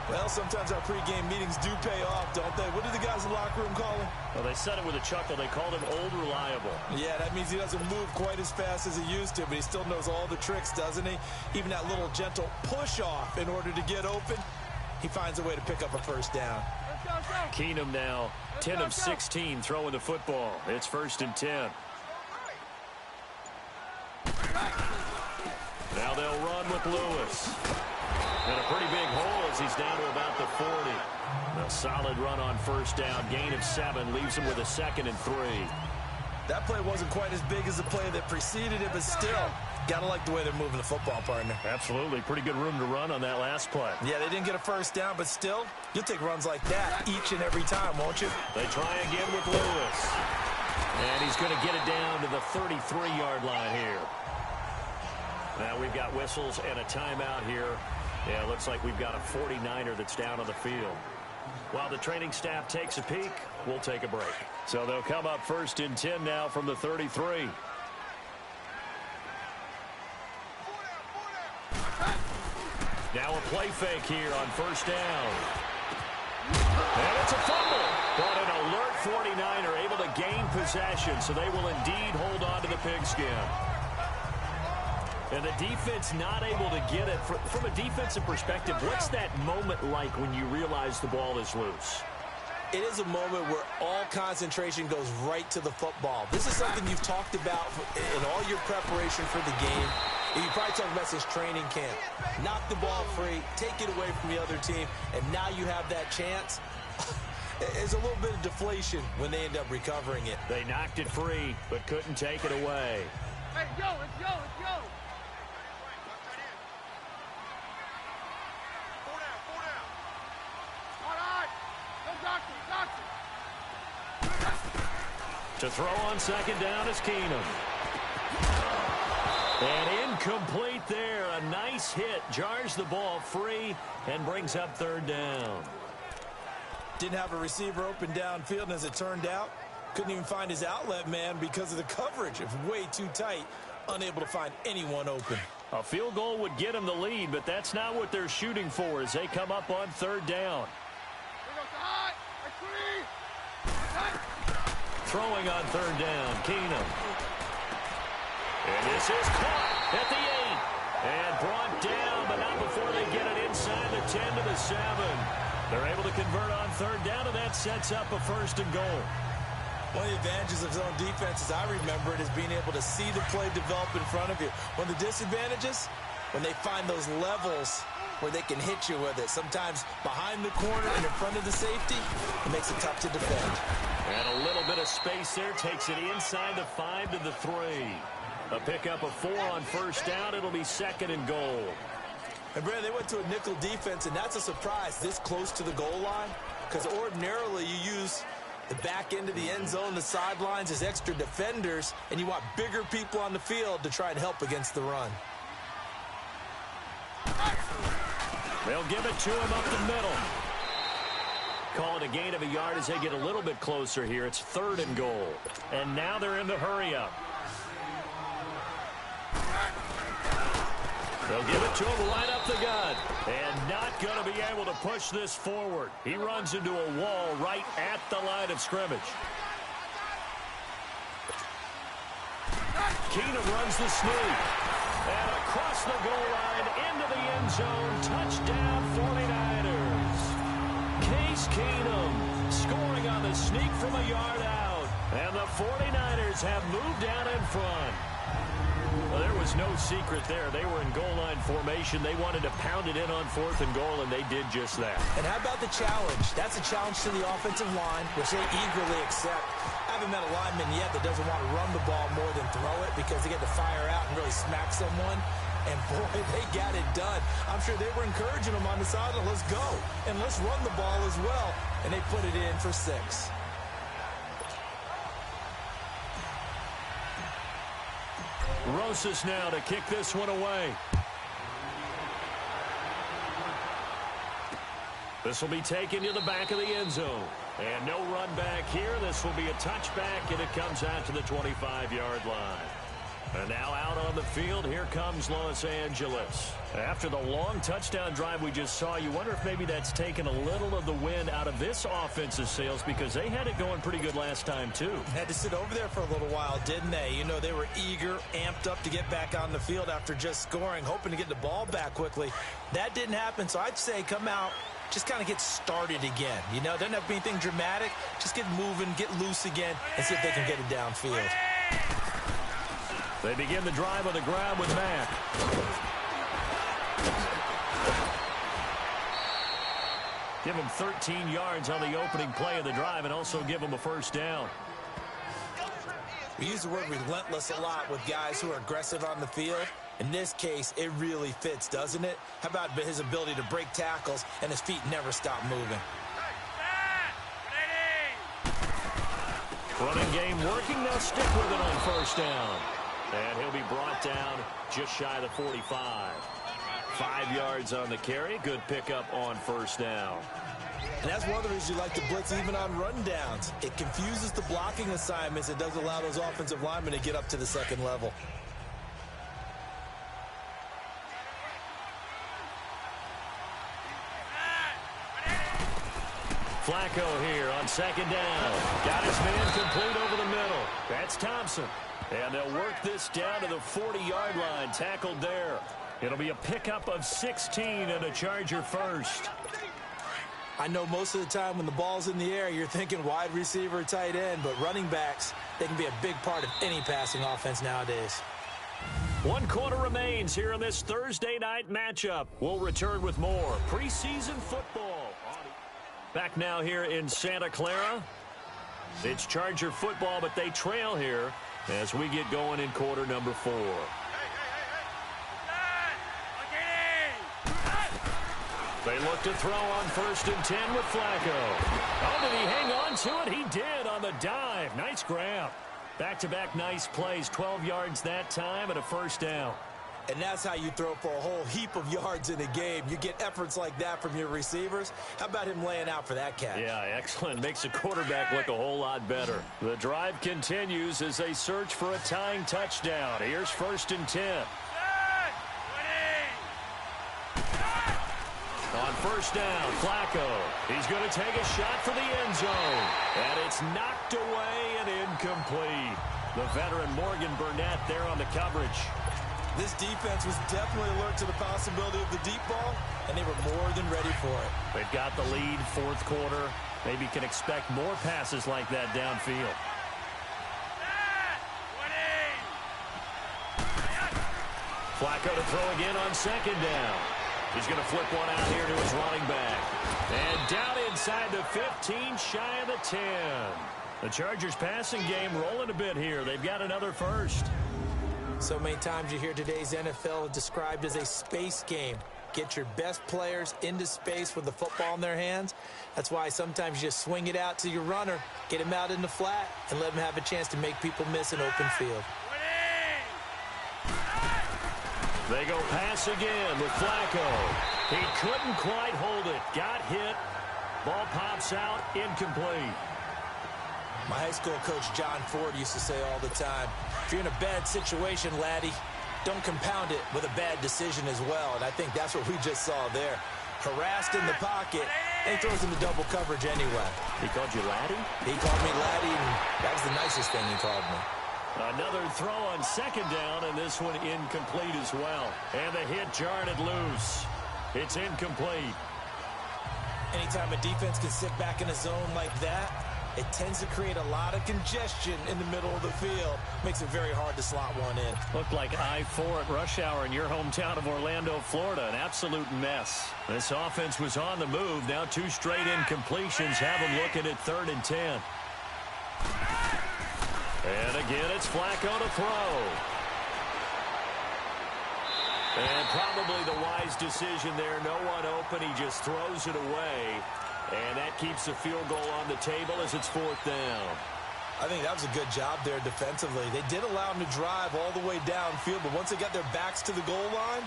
Well, sometimes our pregame meetings do pay off, don't they? What did the guys in the locker room call him? Well, they said it with a chuckle. They called him Old Reliable. Yeah, that means he doesn't move quite as fast as he used to, but he still knows all the tricks, doesn't he? Even that little gentle push-off in order to get open, he finds a way to pick up a first down. Keenum now, 10 of 16 throwing the football. It's 1st and 10. Now they'll run with Lewis. And a pretty big hole as he's down to about the 40. A solid run on first down. Gain of 7 leaves him with a 2nd and 3. That play wasn't quite as big as the play that preceded it, but still, gotta like the way they're moving the football, partner. Absolutely. Pretty good room to run on that last play. Yeah, they didn't get a first down, but still, you'll take runs like that each and every time, won't you? They try again with Lewis. And he's going to get it down to the 33-yard line here. Now we've got whistles and a timeout here. Yeah, it looks like we've got a 49er that's down on the field. While the training staff takes a peek, we'll take a break. So they'll come up 1st and 10 now from the 33. Now a play fake here on first down. And it's a fumble. But an alert 49er able to gain possession, so they will indeed hold on to the pigskin. And the defense not able to get it. From a defensive perspective, what's that moment like when you realize the ball is loose? It is a moment where all concentration goes right to the football. This is something you've talked about in all your preparation for the game. You probably talked about since training camp. Knock the ball free, take it away from the other team, and now you have that chance. There's a little bit of deflation when they end up recovering it. They knocked it free, but couldn't take it away. Hey, let's go, let's go. To throw on second down is Keenum. And incomplete there. A nice hit. Jars the ball free and brings up third down. Didn't have a receiver open downfield, and as it turned out, couldn't even find his outlet man because of the coverage. It was way too tight. Unable to find anyone open. A field goal would get him the lead, but that's not what they're shooting for as they come up on third down. Throwing on third down, Keenum. And this is caught at the 8. And brought down, but not before they get it inside the 10 to the 7. They're able to convert on third down, and that sets up a 1st and goal. One of the advantages of zone defense, as I remember it, is being able to see the play develop in front of you. One of the disadvantages, when they find those levels where they can hit you with it. Sometimes behind the corner and in front of the safety, it makes it tough to defend. And a little bit of space there takes it inside the 5 to the 3. A pickup of 4 on first down. It'll be 2nd and goal. And, Brad, they went to a nickel defense, and that's a surprise this close to the goal line, because ordinarily you use the back end of the end zone, the sidelines as extra defenders, and you want bigger people on the field to try and help against the run. They'll give it to him up the middle. Call it a gain of a yard as they get a little bit closer here. It's 3rd and goal. And now they're in the hurry-up. They'll give it to him right up the gut. And not going to be able to push this forward. He runs into a wall right at the line of scrimmage. Keenum runs the sneak. And across the goal line into the end zone. Touchdown 49ers. Case Keenum scoring on the sneak from a yard out. And the 49ers have moved down in front. Well, there was no secret there. They were in goal line formation. They wanted to pound it in on 4th and goal, and they did just that. And how about the challenge? That's a challenge to the offensive line, which they eagerly accept. I haven't met a lineman yet that doesn't want to run the ball more than throw it because they get to fire out and really smack someone. And, boy, they got it done. I'm sure they were encouraging them on the sideline. Let's go. And let's run the ball as well. And they put it in for 6. Rosas now to kick this one away. This will be taken to the back of the end zone. And no run back here. This will be a touchback, and it comes out to the 25-yard line. And now out on the field, here comes Los Angeles. After the long touchdown drive we just saw, you wonder if maybe that's taken a little of the wind out of this offense's sails, because they had it going pretty good last time, too. Had to sit over there for a little while, didn't they? You know, they were eager, amped up to get back on the field after just scoring, hoping to get the ball back quickly. That didn't happen, so I'd say come out, just kind of get started again. You know, doesn't have to be anything dramatic. Just get moving, get loose again, and see if they can get it downfield. They begin the drive on the ground with Mack. Give him 13 yards on the opening play of the drive and also give him a first down. We use the word relentless a lot with guys who are aggressive on the field. In this case, it really fits, doesn't it? How about his ability to break tackles and his feet never stop moving? Running game working. They'll stick with it on first down. And he'll be brought down just shy of the 45. 5 yards on the carry. Good pickup on first down. And that's one of the reasons you like to blitz even on rundowns. It confuses the blocking assignments. It does allow those offensive linemen to get up to the second level. Flacco here on second down. Got his man complete over the middle. That's Thompson. And they'll work this down to the 40-yard line. Tackled there. It'll be a pickup of 16 and a Charger first. I know most of the time when the ball's in the air, you're thinking wide receiver, tight end, but running backs, they can be a big part of any passing offense nowadays. 1 quarter remains here in this Thursday night matchup. We'll return with more preseason football. Back now here in Santa Clara. It's Charger football, but they trail here as we get going in quarter number 4. They look to throw on 1st and 10 with Flacco. Oh, did he hang on to it? He did on the dive. Nice grab. Back-to-back nice plays. 12 yards that time and a first down. And that's how you throw for a whole heap of yards in a game. You get efforts like that from your receivers. How about him laying out for that catch? Yeah, excellent. Makes the quarterback look a whole lot better. The drive continues as they search for a tying touchdown. Here's 1st and 10. On first down, Flacco. He's going to take a shot for the end zone. And it's knocked away and incomplete. The veteran Morgan Burnett there on the coverage. This defense was definitely alert to the possibility of the deep ball, and they were more than ready for it. They've got the lead, 4th quarter. Maybe can expect more passes like that downfield. Flacco to throw again on 2nd down. He's going to flip one out here to his running back. And down inside the 15, shy of the 10. The Chargers passing game rolling a bit here. They've got another first. So many times you hear today's NFL described as a space game. Get your best players into space with the football in their hands. That's why sometimes you just swing it out to your runner, get him out in the flat, and let him have a chance to make people miss an open field. They go pass again with Flacco. He couldn't quite hold it. Got hit. Ball pops out. Incomplete. My high school coach, John Ford, used to say all the time, if you're in a bad situation, laddie, don't compound it with a bad decision as well. And I think that's what we just saw there. Harassed in the pocket, and he throws into double coverage anyway. He called you laddie? He called me laddie, and that was the nicest thing he called me. Another throw on 2nd down, and this one incomplete as well. And the hit jarred it loose. It's incomplete. Anytime a defense can sit back in a zone like that, it tends to create a lot of congestion in the middle of the field. Makes it very hard to slot one in. Looked like I-4 at rush hour in your hometown of Orlando, Florida. An absolute mess. This offense was on the move. Now 2 straight incompletions have them looking at 3rd and 10. And again, it's Flacco to throw. And probably the wise decision there. No one open. He just throws it away. And that keeps the field goal on the table as it's 4th down. I think that was a good job there defensively. They did allow him to drive all the way downfield, but once they got their backs to the goal line,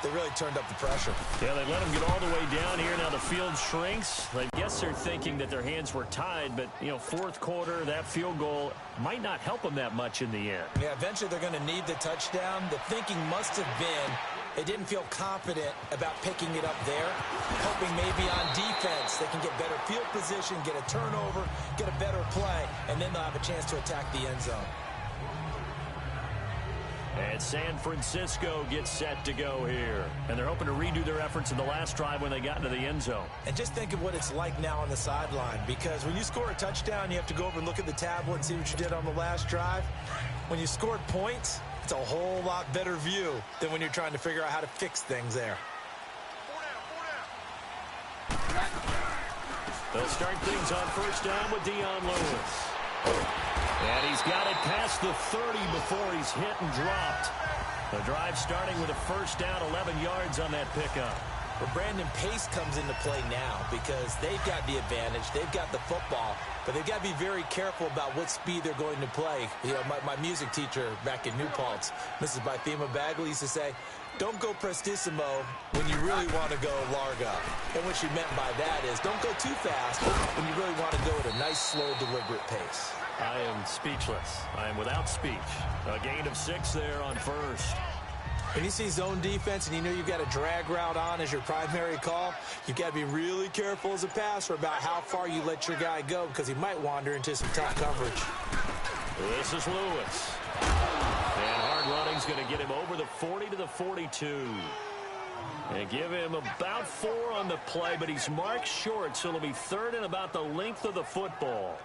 They really turned up the pressure. Yeah, they let them get all the way down here. Now the field shrinks. I guess they're thinking that their hands were tied, but, you know, fourth quarter, that field goal might not help them that much in the end. Yeah, eventually they're going to need the touchdown. The thinking must have been they didn't feel confident about picking it up there, hoping maybe on defense they can get better field position, get a turnover, get a better play, and then they'll have a chance to attack the end zone. And San Francisco gets set to go here. And they're hoping to redo their efforts in the last drive when they got into the end zone. And just think of what it's like now on the sideline, because when you score a touchdown, you have to go over and look at the tablet and see what you did on the last drive. When you scored points, it's a whole lot better view than when you're trying to figure out how to fix things there. They'll start things on first down with Dion Lewis. And he's got it past the 30 before he's hit and dropped. The drive starting with a first down, 11 yards on that pickup. Well, Brandon, pace comes into play now because they've got the advantage. They've got the football, but they've got to be very careful about what speed they're going to play. You know, my music teacher back in New Paltz, Mrs. Bythema Bagley, used to say, don't go prestissimo when you really want to go largo. And what she meant by that is don't go too fast when you really want to go at a nice, slow, deliberate pace. I am speechless. I am without speech. A gain of 6 there on first. When you see zone defense and you know you've got a drag route on as your primary call, you've got to be really careful as a passer about how far you let your guy go because he might wander into some tough coverage. This is Lewis. And hard running's going to get him over the 40 to the 42. And give him about 4 on the play, but he's marked short, so it'll be third and about the length of the football.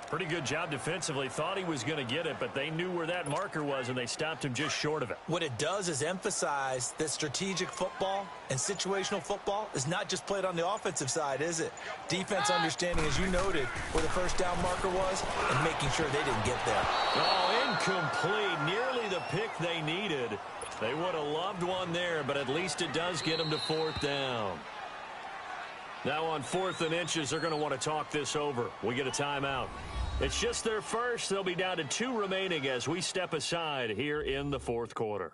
Pretty good job defensively. Thought he was going to get it, but they knew where that marker was, and they stopped him just short of it. What it does is emphasize that strategic football and situational football is not just played on the offensive side, is it? Defense understanding, as you noted, where the first down marker was and making sure they didn't get there. Oh, incomplete. Nearly the pick they needed. They would have loved one there, but at least it does get them to fourth down. Now on 4th and inches, they're going to want to talk this over. We get a timeout. It's just their first. They'll be down to 2 remaining as we step aside here in the fourth quarter.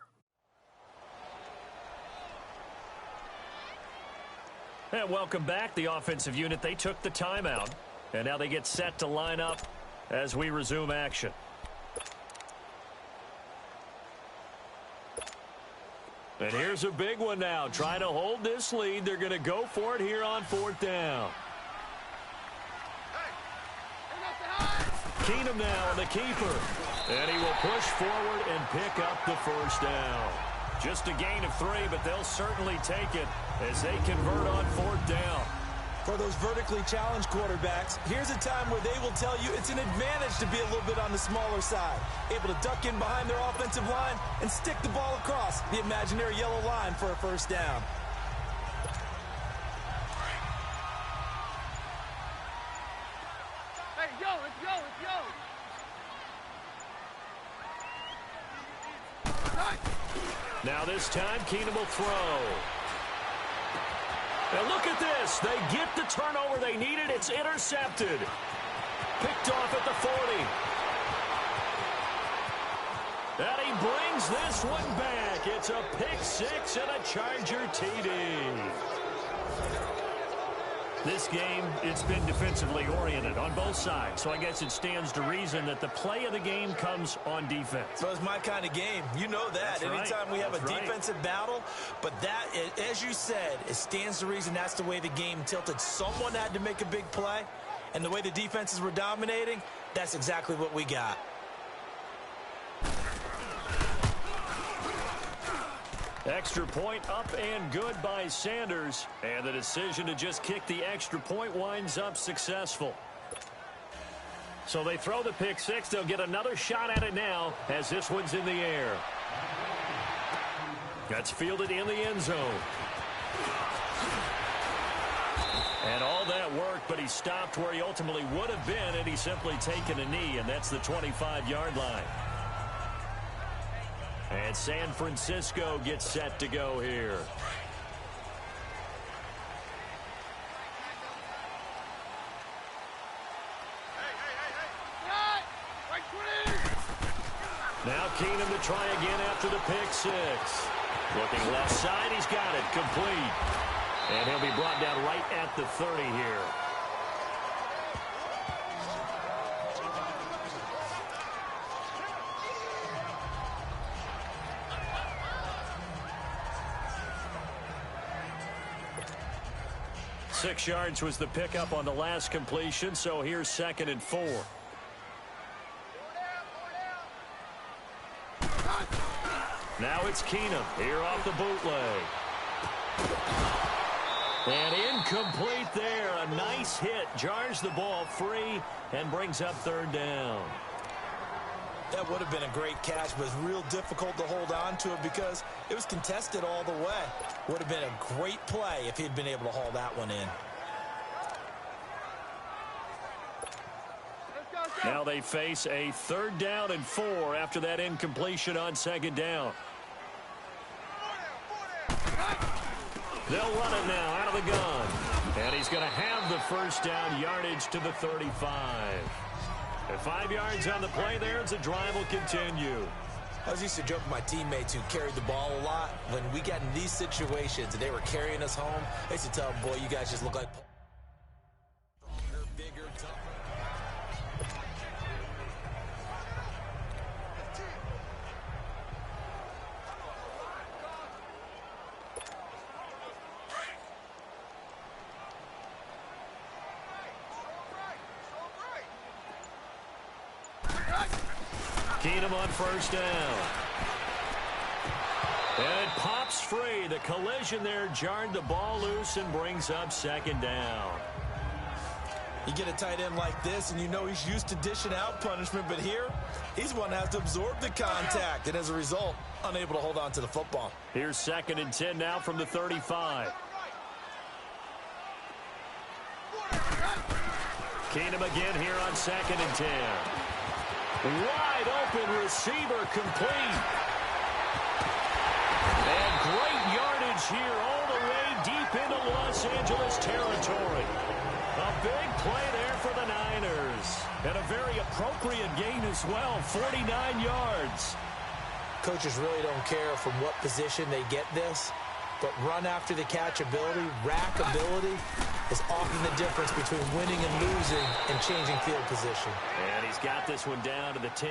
And welcome back. The offensive unit, they took the timeout. And now they get set to line up as we resume action. And here's a big one now. Trying to hold this lead. They're going to go for it here on 4th down. Keenum now, the keeper. And he will push forward and pick up the first down. Just a gain of 3, but they'll certainly take it as they convert on 4th down. For those vertically challenged quarterbacks, here's a time where they will tell you it's an advantage to be a little bit on the smaller side. Able to duck in behind their offensive line and stick the ball across the imaginary yellow line for a first down. Hey, yo, let's go, let's go. Now this time, Keenum will throw. And look at this. They get the turnover they needed. It's intercepted. Picked off at the 40. And he brings this one back. It's a pick 6 and a Charger TD. This game, it's been defensively oriented on both sides. So I guess it stands to reason that the play of the game comes on defense. So it's my kind of game. You know that. That's Anytime right. we have That's a right. defensive battle. But that, as you said, it stands to reason that's the way the game tilted. Someone had to make a big play. And the way the defenses were dominating, that's exactly what we got. Extra point up and good by Sanders. And the decision to just kick the extra point winds up successful. So they throw the pick 6. They'll get another shot at it now as this one's in the air. That's fielded in the end zone. And all that worked, but he stopped where he ultimately would have been, and he's simply taken a knee, and that's the 25-yard line. And San Francisco gets set to go here. Now Keenum to try again after the pick 6. Looking left side, he's got it, complete. And he'll be brought down right at the 30 here. Six yards was the pickup on the last completion, so here's 2nd and 4. Now it's Keenum here off the bootleg. And incomplete there. A nice hit. Jars the ball free and brings up 3rd down. That would have been a great catch, but it's real difficult to hold on to it because it was contested all the way. Would have been a great play if he'd been able to haul that one in. Now they face a 3rd down and 4 after that incompletion on 2nd down. They'll run it now out of the gun. And he's going to have the 1st down, yardage to the 35. And 5 yards on the play there as the drive will continue. I was used to joke with my teammates who carried the ball a lot. When we got in these situations and they were carrying us home, I used to tell them, boy, you guys just look like bigger, tougher. Keenum on 1st down. And it pops free. The collision there jarred the ball loose and brings up 2nd down. You get a tight end like this, and you know he's used to dishing out punishment, but here, he's one that has to absorb the contact, and as a result, unable to hold on to the football. Here's 2nd and 10 now from the 35. Keenum again here on 2nd and 10. Wide open receiver complete. And great yardage here all the way deep into Los Angeles territory. A big play there for the Niners. And a very appropriate gain as well, 49 yards. Coaches really don't care from what position they get this, but run after the catch ability, rack ability, is often the difference between winning and losing and changing field position. And he's got this one down to the 10.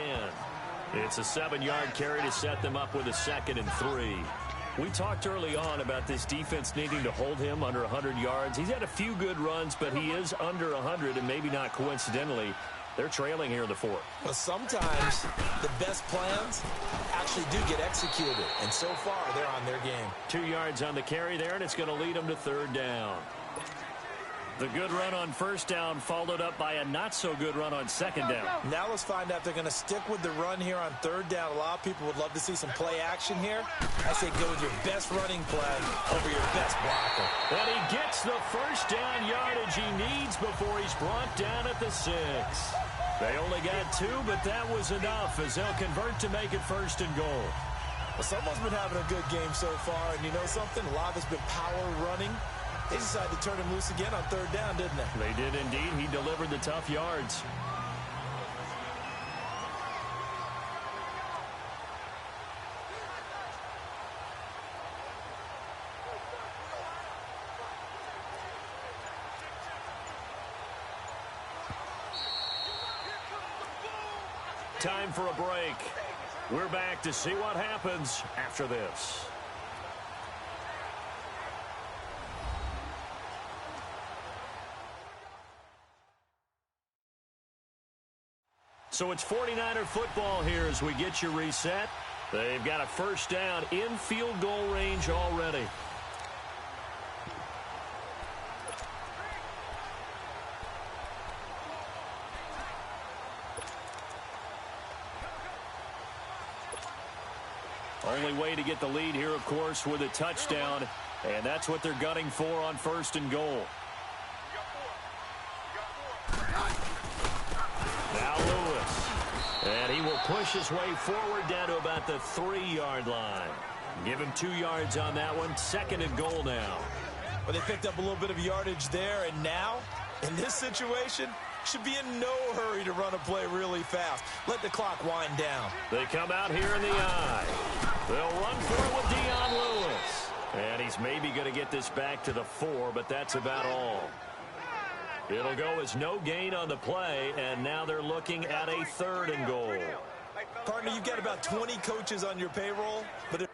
It's a 7-yard carry to set them up with a 2nd and 3. We talked early on about this defense needing to hold him under 100 yards. He's had a few good runs, but he is under 100, and maybe not coincidentally, they're trailing here in the 4th. Well, sometimes the best plans actually do get executed, and so far they're on their game. 2 yards on the carry there, and it's going to lead them to 3rd down. The good run on 1st down followed up by a not-so-good run on 2nd down. Now let's find out if they're going to stick with the run here on 3rd down. A lot of people would love to see some play action here. I say go with your best running play over your best blocker. And he gets the 1st down yardage he needs before he's brought down at the 6. They only got 2, but that was enough as they'll convert to make it 1st and goal. Well, someone's been having a good game so far, and you know something? A lot has been power running. They decided to turn him loose again on 3rd down, didn't they? They did indeed. He delivered the tough yards. Time for a break. We're back to see what happens after this. So it's 49er football here as we get you reset. They've got a 1st down in field goal range already. Only way to get the lead here, of course, with a touchdown, and that's what they're gunning for on 1st and goal. Now Lewis, and he will push his way forward down to about the 3-yard line. Give him 2 yards on that one. 2nd and goal now. Well, they picked up a little bit of yardage there, and now, in this situation, should be in no hurry to run a play really fast. Let the clock wind down. They come out here in the I. They'll run for it with Dion Lewis. And he's maybe going to get this back to the 4, but that's about all. It'll go as no gain on the play, and now they're looking at a 3rd and goal. Partner, you've got about 20 coaches on your payroll, but if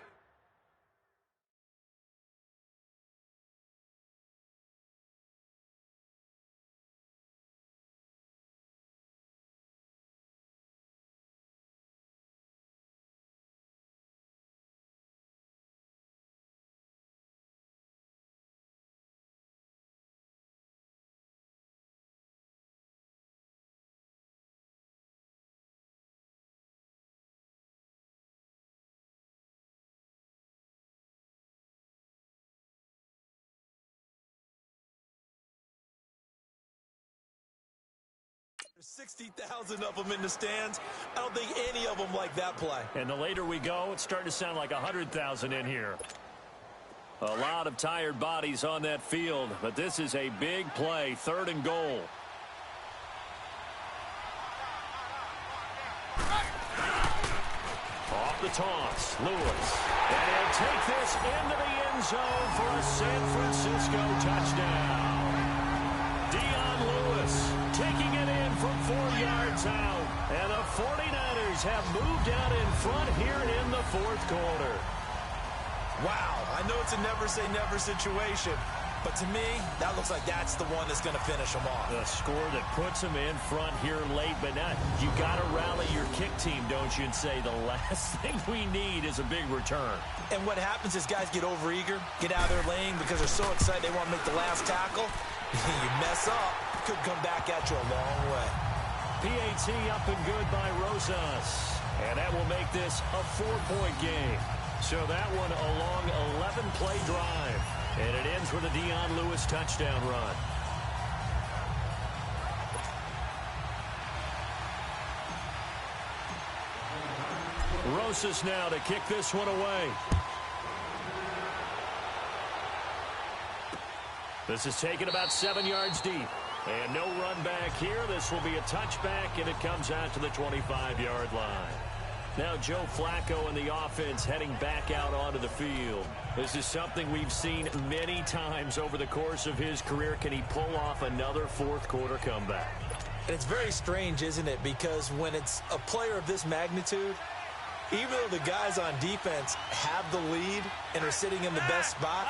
there's 60,000 of them in the stands, I don't think any of them like that play. And the later we go, it's starting to sound like 100,000 in here. A lot of tired bodies on that field, but this is a big play, 3rd and goal. Off the toss, Lewis. And he'll take this into the end zone for a San Francisco touchdown. Dion Lewis taking it in from 4 yards out. And the 49ers have moved out in front here in the 4th quarter. Wow, I know it's a never-say-never situation, but to me, that looks like that's the one that's going to finish them off. The score that puts them in front here late, but not. You got to rally your kick team, don't you, and say the last thing we need is a big return. And what happens is guys get overeager, get out of their lane because they're so excited they want to make the last tackle. You mess up, could come back at you a long way. PAT up and good by Rosas. And that will make this a 4-point game. So that one a long 11-play drive. And it ends with a Dion Lewis touchdown run. Rosas now to kick this one away. This is taken about 7 yards deep. And no run back here. This will be a touchback, and it comes out to the 25-yard line. Now Joe Flacco and the offense heading back out onto the field. This is something we've seen many times over the course of his career. Can he pull off another 4th quarter comeback? And it's very strange, isn't it? Because when it's a player of this magnitude, even though the guys on defense have the lead and are sitting in the best spot,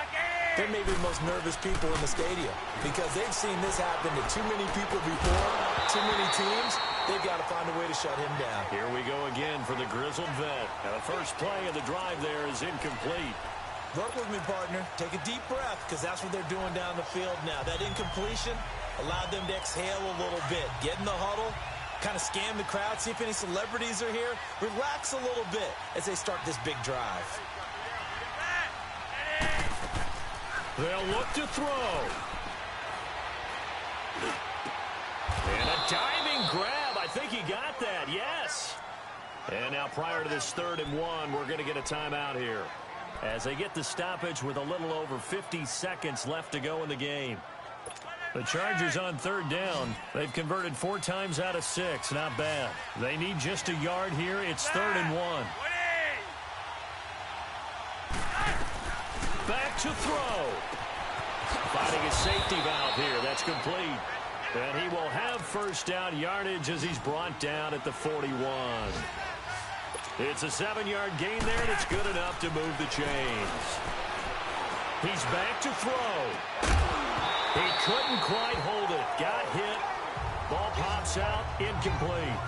they're maybe the most nervous people in the stadium because they've seen this happen to too many people before, too many teams. They've got to find a way to shut him down. Here we go again for the grizzled vet. Now the first play of the drive there is incomplete. Work with me, partner. Take a deep breath because that's what they're doing down the field now. That incompletion allowed them to exhale a little bit. Get in the huddle, kind of scan the crowd, see if any celebrities are here. Relax a little bit as they start this big drive. They'll look to throw. And a diving grab. I think he got that. Yes. And now prior to this 3rd and 1, we're going to get a timeout here as they get the stoppage with a little over 50 seconds left to go in the game. The Chargers on 3rd down. They've converted 4 times out of 6. Not bad. They need just a yard here. It's 3rd and 1. Back to throw. Finding a safety valve here. That's complete. And he will have first down yardage as he's brought down at the 41. It's a 7-yard gain there, and it's good enough to move the chains. He's back to throw. He couldn't quite hold it. Got hit. Ball pops out. Incomplete.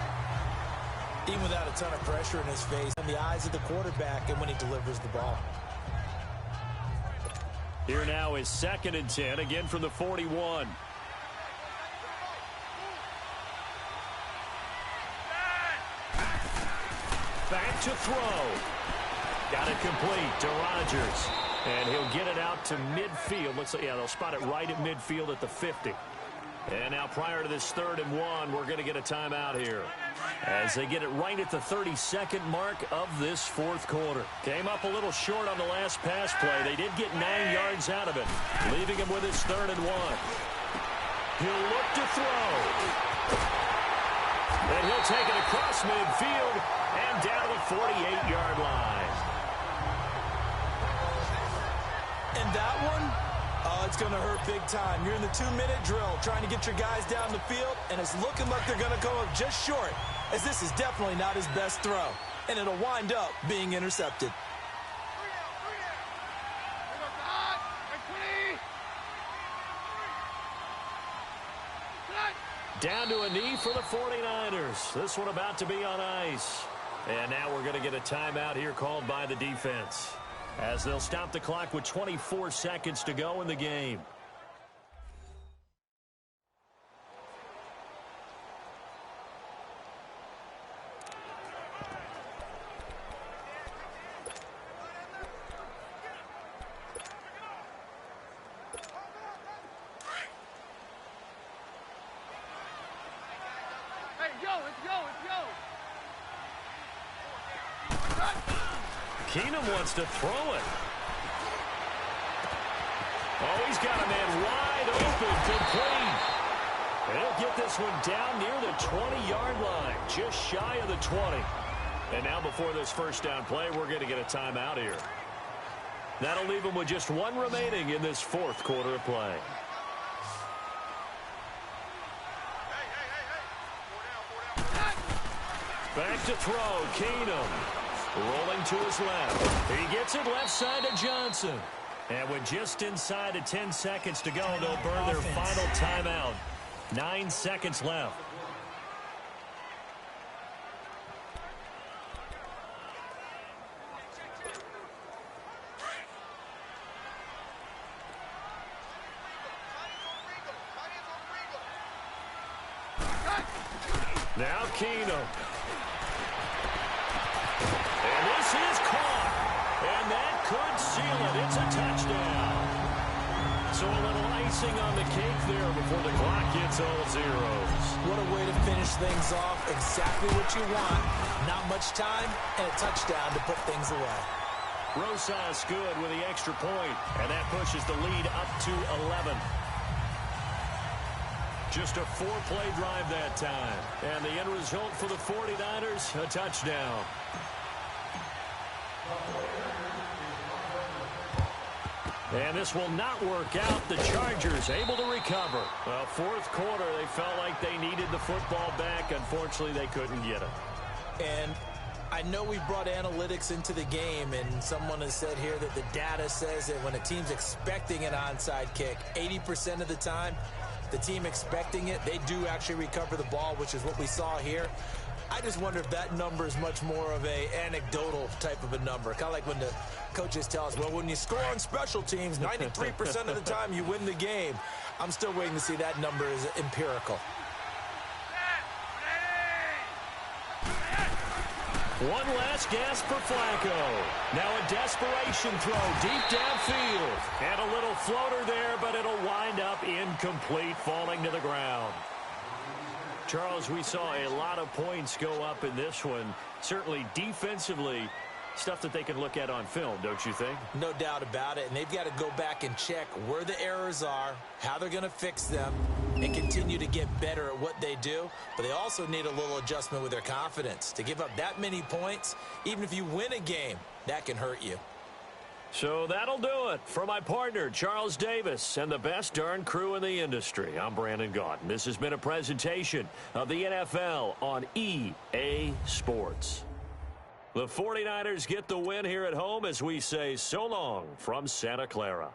Even without a ton of pressure in his face, in the eyes of the quarterback and when he delivers the ball. Here now is 2nd and 10, again from the 41. Back to throw. Got it complete to Rodgers. And he'll get it out to midfield. Looks like, yeah, they'll spot it right at midfield at the 50. And now prior to this 3rd and 1, we're going to get a timeout here as they get it right at the 32nd mark of this 4th quarter. Came up a little short on the last pass play. They did get 9 yards out of it, leaving him with his 3rd and 1. He'll look to throw. And he'll take it across midfield and down the 48-yard line. And that one, oh, it's going to hurt big time. You're in the 2-minute drill trying to get your guys down the field, and it's looking like they're going to come up just short, as this is definitely not his best throw. And it'll wind up being intercepted. Down to a knee for the 49ers. This one about to be on ice. And now we're going to get a timeout here called by the defense, as they'll stop the clock with 24 seconds to go in the game. Keenum wants to throw it. Oh, he's got a man wide open, complete. And he'll get this one down near the 20-yard line, just shy of the 20. And now before this first down play, we're going to get a timeout here. That'll leave him with just one remaining in this fourth quarter of play. Back to throw, Keenum. Rolling to his left. He gets it left side to Johnson. And with just inside of 10 seconds to go, they'll burn their final timeout. 9 seconds left. Now Keenum. And this is caught. And that could seal it. It's a touchdown. So a little icing on the cake there before the clock hits all zeros. What a way to finish things off. Exactly what you want. Not much time and a touchdown to put things away. Rosas good with the extra point, and that pushes the lead up to 11. Just a 4-play drive that time. And the end result for the 49ers, a touchdown. And this will not work out. The Chargers able to recover. Well, fourth quarter, they felt like they needed the football back. Unfortunately, they couldn't get it. And I know we brought analytics into the game, and someone has said here that the data says that when a team's expecting an onside kick, 80% of the time, the team expecting it, they do actually recover the ball, which is what we saw here. I just wonder if that number is much more of a anecdotal type of a number. Kind of like when the coaches tell us, well, when you score on special teams, 93% of the time you win the game. I'm still waiting to see that number is empirical. One last gasp for Flacco. Now a desperation throw deep downfield. And a little floater there, but it'll wind up incomplete, falling to the ground. Charles, we saw a lot of points go up in this one. Certainly defensively, stuff that they can look at on film, don't you think? No doubt about it. And they've got to go back and check where the errors are, how they're going to fix them, and continue to get better at what they do. But they also need a little adjustment with their confidence. To give up that many points, even if you win a game, that can hurt you. So that'll do it. For my partner, Charles Davis, and the best darn crew in the industry, I'm Brandon Gaudin. This has been a presentation of the NFL on EA Sports. The 49ers get the win here at home as we say so long from Santa Clara.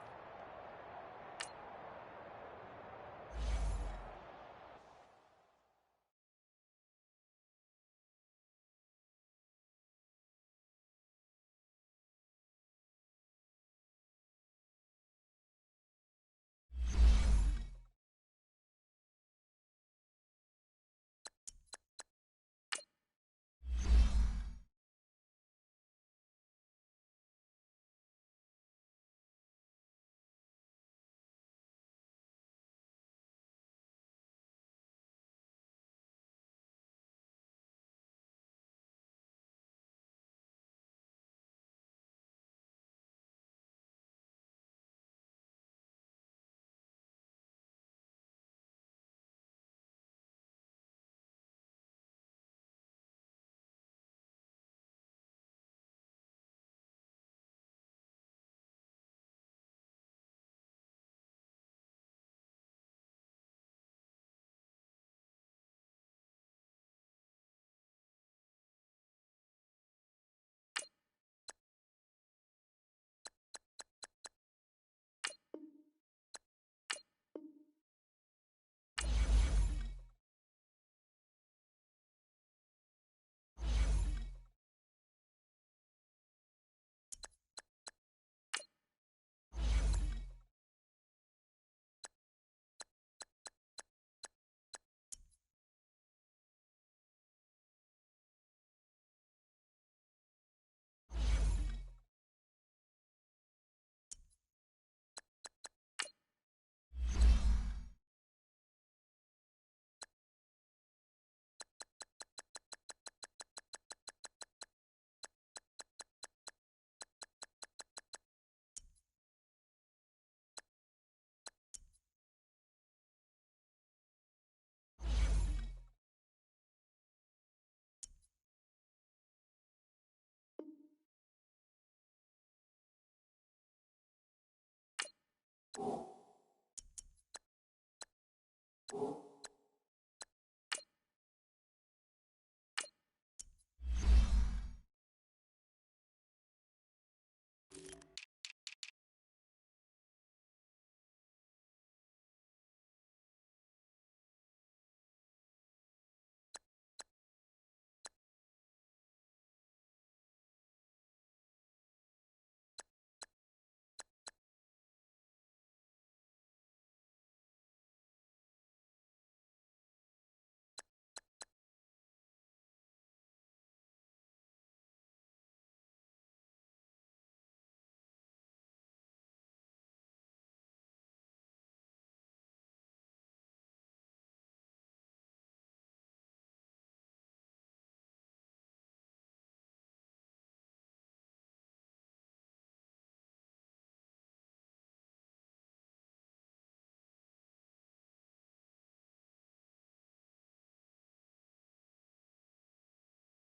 you